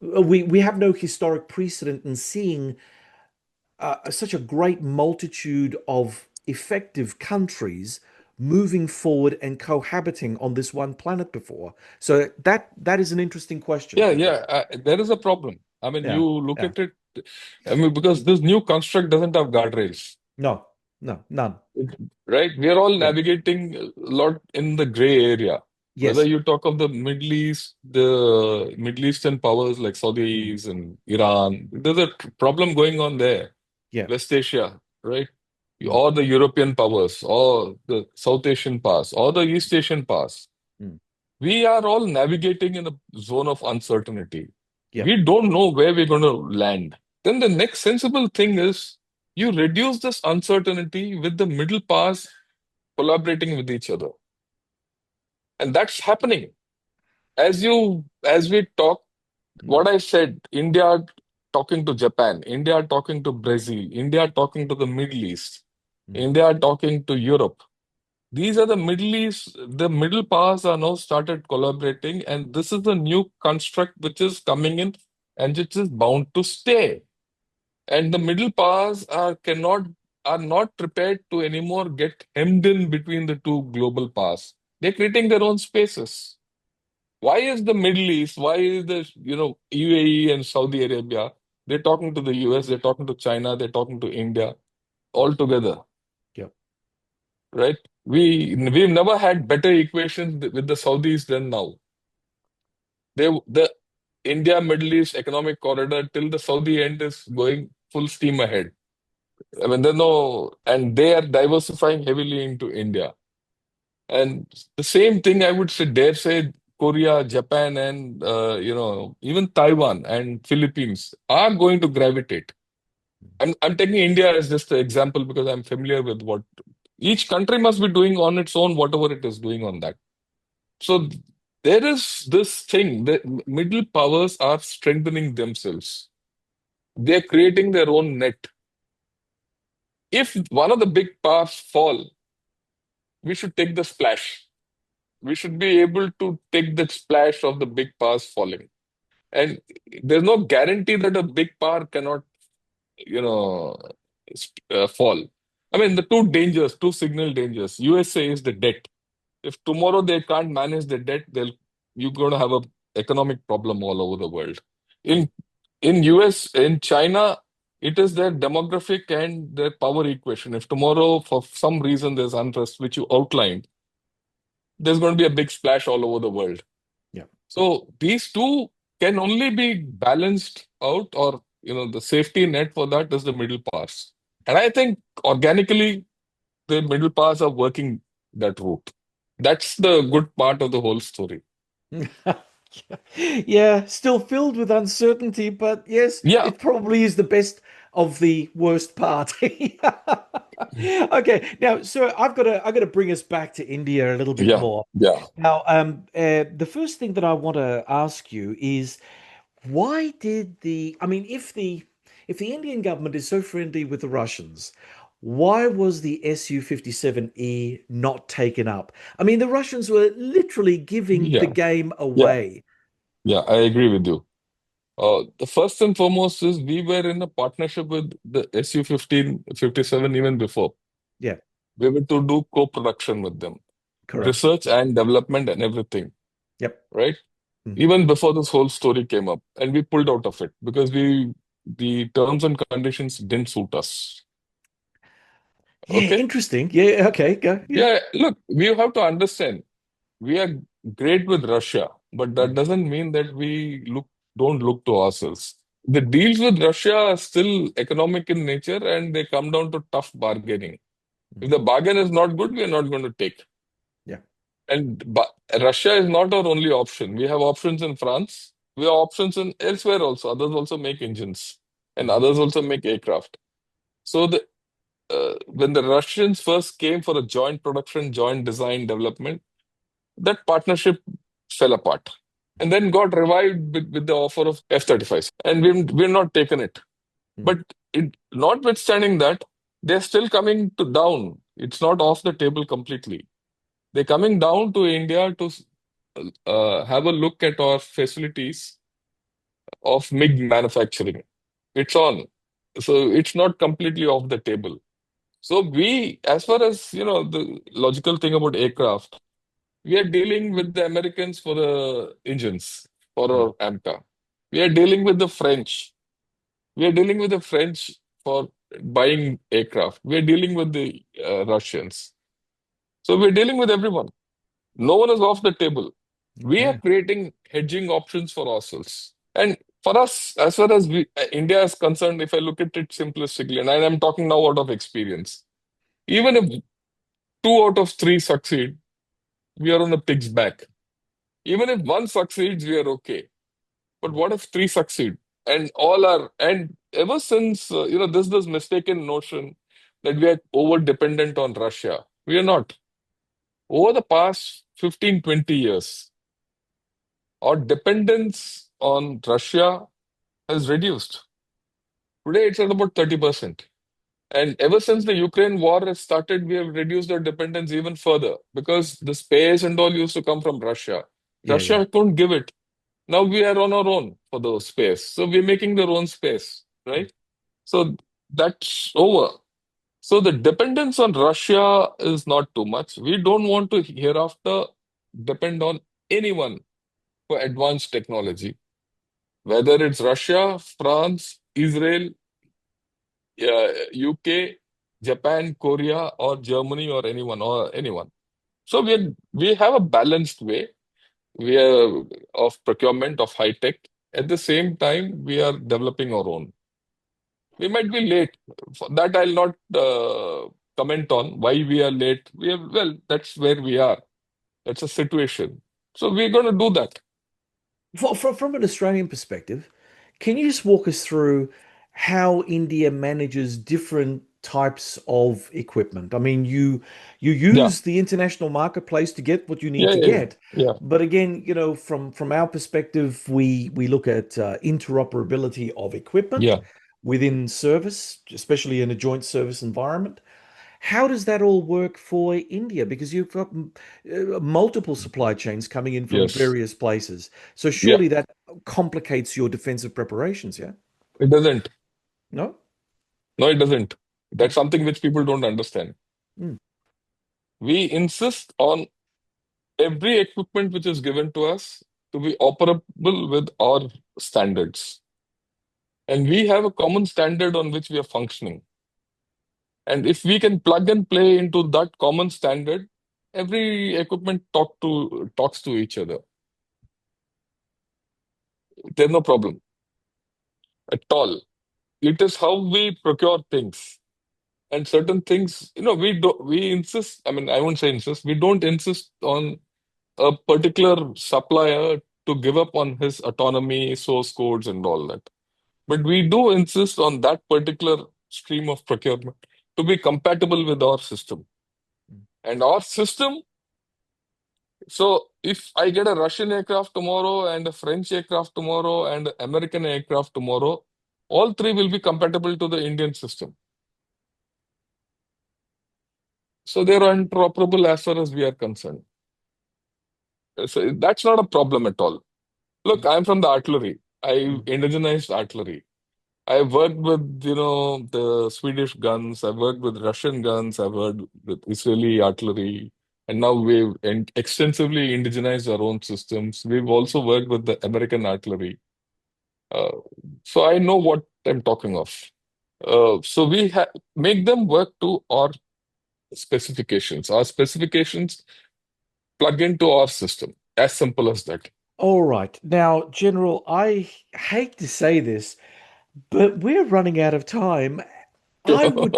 we have no historic precedent in seeing such a great multitude of effective countries moving forward and cohabiting on this one planet before. So that is an interesting question, Yeah, I think. yeah, there is a problem. I mean, Yeah, you look yeah, at it, I mean, because this new construct doesn't have guardrails. no, no, none. Right? We are all Yeah, navigating a lot in the gray area. Whether yes, you talk of the Middle Eastern powers like mm, Saudis and Iran, there's a problem going on there. yeah, West Asia, right? mm, Or the European powers, or the South Asian powers, or the East Asian powers. mm, We are all navigating in a zone of uncertainty. yeah, We don't know where we're going to land. Then the next sensible thing is you reduce this uncertainty with the middle powers collaborating with each other. And that's happening. As we talk, mm, what I said, India talking to Japan, India talking to Brazil, India talking to the Middle East, mm, India talking to Europe. These are the Middle East, the middle powers are now started collaborating, and this is the new construct which is coming in and which is bound to stay. And the middle powers are not prepared to anymore get hemmed in between the two global powers. They're creating their own spaces. Why is the Middle East, why is the UAE and Saudi Arabia, they're talking to the US, they're talking to China, they're talking to India all together, yeah, right? We've never had better equations with the Saudis than now. The India Middle East economic corridor till the Saudi end is going full steam ahead. I mean, and they are diversifying heavily into India. And the same thing I would say, dare say, Korea, Japan, and even Taiwan and Philippines are going to gravitate. I'm taking India as just an example because I'm familiar with what each country must be doing on its own, whatever it is doing on that. So there is this thing that middle powers are strengthening themselves. They're creating their own net. If one of the big powers fall, we should take the splash. We should be able to take the splash of the big powers falling. And there's no guarantee that a big power cannot, you know, fall. I mean, the two signal dangers. USA is the debt. If tomorrow they can't manage the debt, you're going to have a economic problem all over the world. Mm. In in China, it is their demographic and their power equation. If tomorrow, for some reason, there's unrest, which you outlined, there's going to be a big splash all over the world. Yeah. So these two can only be balanced out, or the safety net for that is the middle pass. And I think organically the middle pass are working that route. That's the good part of the whole story. Yeah, still filled with uncertainty, but yes, Yeah, it probably is the best of the worst part. Okay, now, so I've got to bring us back to India a little bit yeah, more. yeah, Now, the first thing that I want to ask you is why did I mean, if the Indian government is so friendly with the Russians, why was the Su-57E not taken up? I mean, the Russians were literally giving the yeah, game yeah, away. yeah. I agree with you. The first and foremost is we were in a partnership with the Su-15, 57 even before. Yeah, We were to do co-production with them, correct. research and development and everything, Yep. right? Mm. Even before this whole story came up, and we pulled out of it because the terms and conditions didn't suit us. Yeah, Okay? interesting. Yeah, okay, go. Yeah. Yeah, look, we have to understand we are great with Russia, but that Mm, doesn't mean that we don't look to ourselves. The deals with Russia are still economic in nature and they come down to tough bargaining. mm. If the bargain is not good, we are not going to take. Yeah. Russia is not our only option. We have options in France. We have options in elsewhere also. Others also make engines and Mm, others also make aircraft. So when the Russians first came for a joint production, joint design development, that partnership fell apart and then got revived with the offer of F-35s. And we've not taken it. mm, But notwithstanding that, they're still coming to down. It's not off the table completely. They're coming down to India to have a look at our facilities of MiG manufacturing. It's on. So it's not completely off the table. So as far as, the logical thing about aircraft, we are dealing with the Americans for the engines, for mm, our AMCA. We are dealing with the French. We are dealing with the French for buying aircraft. We are dealing with the Russians. So we're dealing with everyone. No one is off the table. We are okay. creating hedging options for ourselves. And for us, as far as India is concerned, if I look at it simplistically, and I'm talking now out of experience, even if two out of three succeed, we are on a pig's back. Even if one succeeds, we are okay. But what if three succeed? And ever since, there's this mistaken notion that we are over dependent on Russia. We are not. Over the past 15, 20 years, our dependence on Russia has reduced. Today, it's at about 30%. And ever since the Ukraine war has started, we have reduced our dependence even further because the space and all used to come from Russia. Yeah, yeah. Russia couldn't give it. Now we are on our own for the space. So we're making their own space, Mm. right? So that's over. So the dependence on Russia is not too much. We don't want to hereafter depend on anyone for advanced technology, whether it's Russia, France, Israel, UK, Japan, Korea, or Germany, or anyone. So we have a balanced way. We are of procurement of high tech. At the same time, we are developing our own. We might be late. For that I'll not comment on why we are late. That's where we are. That's a situation. So we're going to do that. From an Australian perspective, can you just walk us through how India manages different types of equipment? I mean, you Yeah, use the international marketplace to get what you need yeah, to yeah, yeah, get, yeah, but again, from our perspective, we look at interoperability of equipment. yeah, within service, especially in a joint service environment. How does that all work for India? Because you've got multiple supply chains coming in from Yes. various places. So Yeah. surely that complicates your defensive preparations, yeah? It doesn't. No? No, it doesn't. Mm, That's something which people don't understand. mm, We insist on every equipment which is given to us to be operable with our standards. And we have a common standard on which we are functioning. And if we can plug and play into that common standard, every equipment talks to each other. There's no problem at all. It is how we procure things. And certain things, we insist, I mean, I won't say insist, we don't insist on a particular supplier to give up on his autonomy, source codes, and all that. But we do insist on that particular stream of procurement to be compatible with our system. mm. And our system, so if I get a Russian aircraft tomorrow and a French aircraft tomorrow and an American aircraft tomorrow, all three will be compatible to the Indian system. So they're interoperable as far as we are concerned. So that's not a problem at all. Look, I'm from the artillery. I Mm. indigenized artillery. I've worked with, the Swedish guns. I've worked with Russian guns. I've worked with Israeli artillery. And now we've extensively indigenized our own systems. We've also worked with the American artillery. Uh, so I know what I'm talking of. So we make them work to our specifications. Our specifications plug into our system. As simple as that. All right. Now, General, I hate to say this, but we're running out of time. I would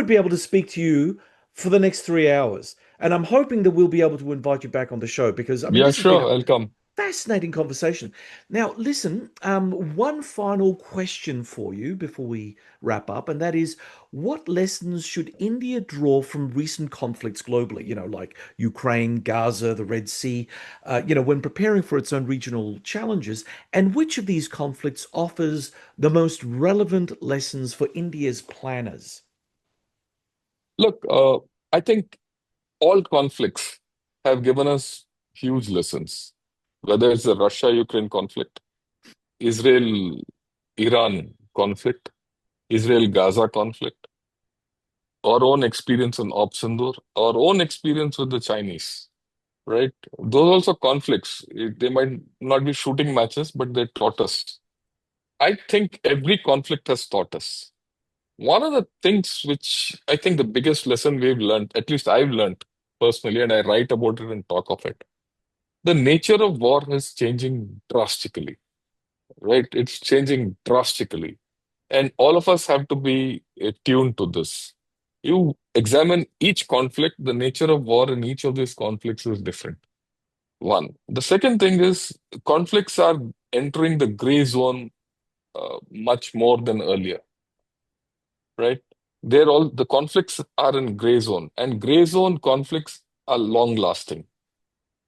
be able to speak to you for the next 3 hours. And I'm hoping that we'll be able to invite you back on the show because I mean Yeah, this has been a sure, I'll come. fascinating conversation. Now, listen, one final question for you before we wrap up, and that is, what lessons should India draw from recent conflicts globally? Like Ukraine, Gaza, the Red Sea, when preparing for its own regional challenges, and which of these conflicts offers the most relevant lessons for India's planners? Look, I think all conflicts have given us huge lessons, whether it's the Russia-Ukraine conflict, Israel-Iran conflict, Israel-Gaza conflict, our own experience in Op Sindoor, our own experience with the Chinese, right? Those also conflicts. They might not be shooting matches, but they taught us. I think every conflict has taught us. One of the things which I think the biggest lesson we've learned, at least I've learned personally, and I write about it and talk of it, the nature of war is changing drastically, right? It's changing drastically. And all of us have to be tuned to this. You examine each conflict, the nature of war in each of these conflicts is different. One. The second thing is conflicts are entering the gray zone much more than earlier, right? The conflicts are in gray zone, and gray zone conflicts are long lasting.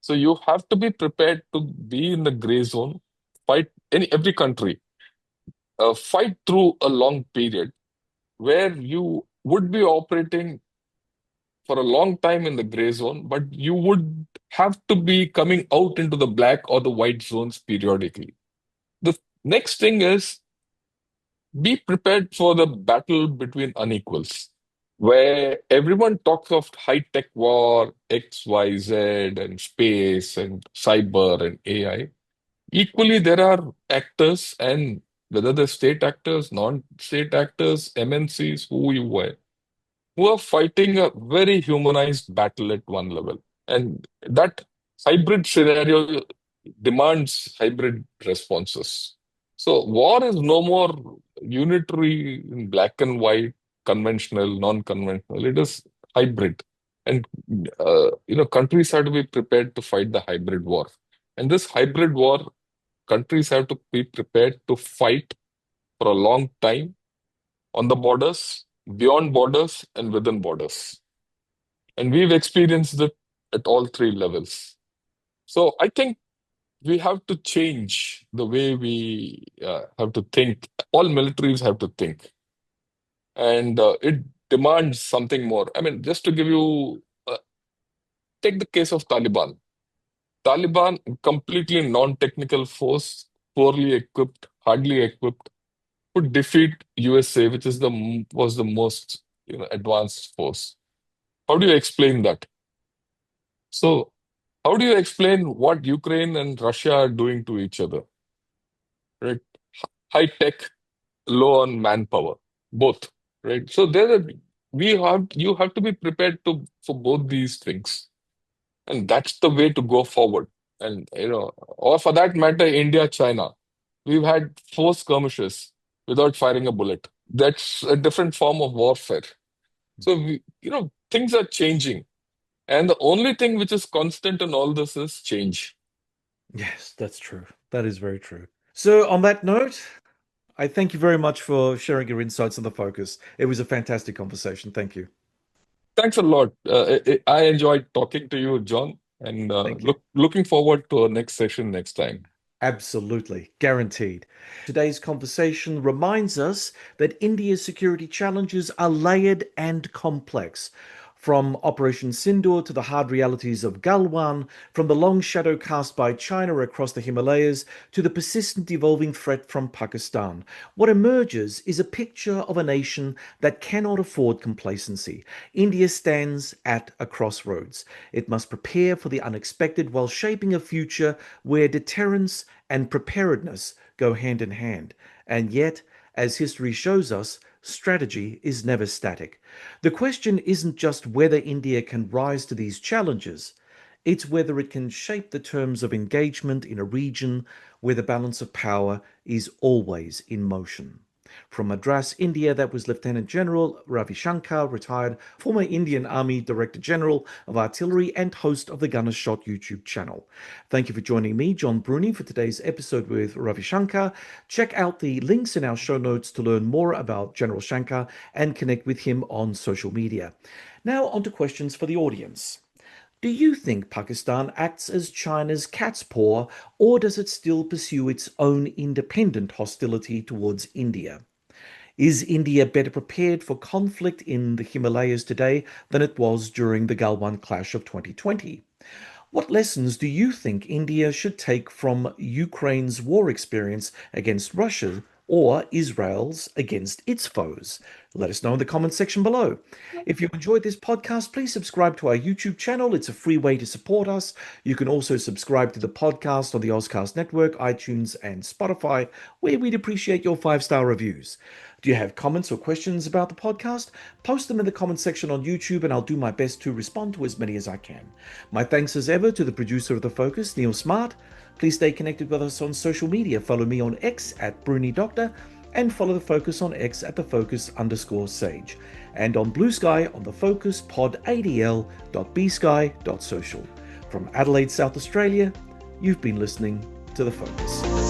So you have to be prepared to be in the gray zone, fight in every country, fight through a long period where you would be operating for a long time in the gray zone, but you would have to be coming out into the black or the white zones periodically. The next thing is be prepared for the battle between unequals, where everyone talks of high-tech war, XYZ, and space, and cyber, and AI. Equally, there are actors, and whether they're state actors, non-state actors, MNCs, who are fighting a very humanized battle at one level. And that hybrid scenario demands hybrid responses. So war is no more unitary in black and white, conventional, non-conventional. It is hybrid. And countries have to be prepared to fight the hybrid war. And this hybrid war, countries have to be prepared to fight for a long time on the borders, beyond borders, and within borders. And we've experienced it at all three levels. So I think we have to change the way we have to think. All militaries have to think, and it demands something more. I mean, just to give you, take the case of Taliban. Taliban, completely non-technical force, poorly equipped, hardly equipped, could defeat USA, which is was the most advanced force. How do you explain that? So, how do you explain what Ukraine and Russia are doing to each other? Right? High tech, low on manpower, both. Right? So you have to be prepared to for both these things, and that's the way to go forward. And or for that matter, India, China, we've had 4 skirmishes without firing a bullet. That's a different form of warfare. So things are changing, and the only thing which is constant in all this is change. Yes, that's true. That is very true. So, on that note, I thank you very much for sharing your insights on the focus. It was a fantastic conversation. Thank you. Thanks a lot. I enjoyed talking to you, John, and Thank you. looking forward to our next session next time. Absolutely, guaranteed. Today's conversation reminds us that India's security challenges are layered and complex. From Operation Sindoor to the hard realities of Galwan, from the long shadow cast by China across the Himalayas to the persistent evolving threat from Pakistan, what emerges is a picture of a nation that cannot afford complacency. India stands at a crossroads. It must prepare for the unexpected while shaping a future where deterrence and preparedness go hand in hand. And yet, as history shows us, strategy is never static. The question isn't just whether India can rise to these challenges, it's whether it can shape the terms of engagement in a region where the balance of power is always in motion. From Madras, India, that was Lieutenant General Ravi Shankar, retired former Indian Army Director General of Artillery and host of the Gunner's Shot YouTube channel. Thank you for joining me, John Bruni, for today's episode with Ravi Shankar. Check out the links in our show notes to learn more about General Shankar and connect with him on social media. Now, on to questions for the audience. Do you think Pakistan acts as China's cat's paw, or does it still pursue its own independent hostility towards India? Is India better prepared for conflict in the Himalayas today than it was during the Galwan clash of 2020? What lessons do you think India should take from Ukraine's war experience against Russia or Israel's against its foes? Let us know in the comment section below. If you enjoyed this podcast, please subscribe to our YouTube channel. It's a free way to support us. You can also subscribe to the podcast on the Auscast Network, iTunes, and Spotify, where we'd appreciate your 5-star reviews. Do you have comments or questions about the podcast? Post them in the comment section on YouTube and I'll do my best to respond to as many as I can. My thanks as ever to the producer of The Focus, Neil Smart. Please stay connected with us on social media. Follow me on X at Bruni Doctor and follow The Focus on X at TheFocus_Sage. And on Blue Sky on The Focus pod adl.bsky.social. From Adelaide, South Australia, you've been listening to The Focus.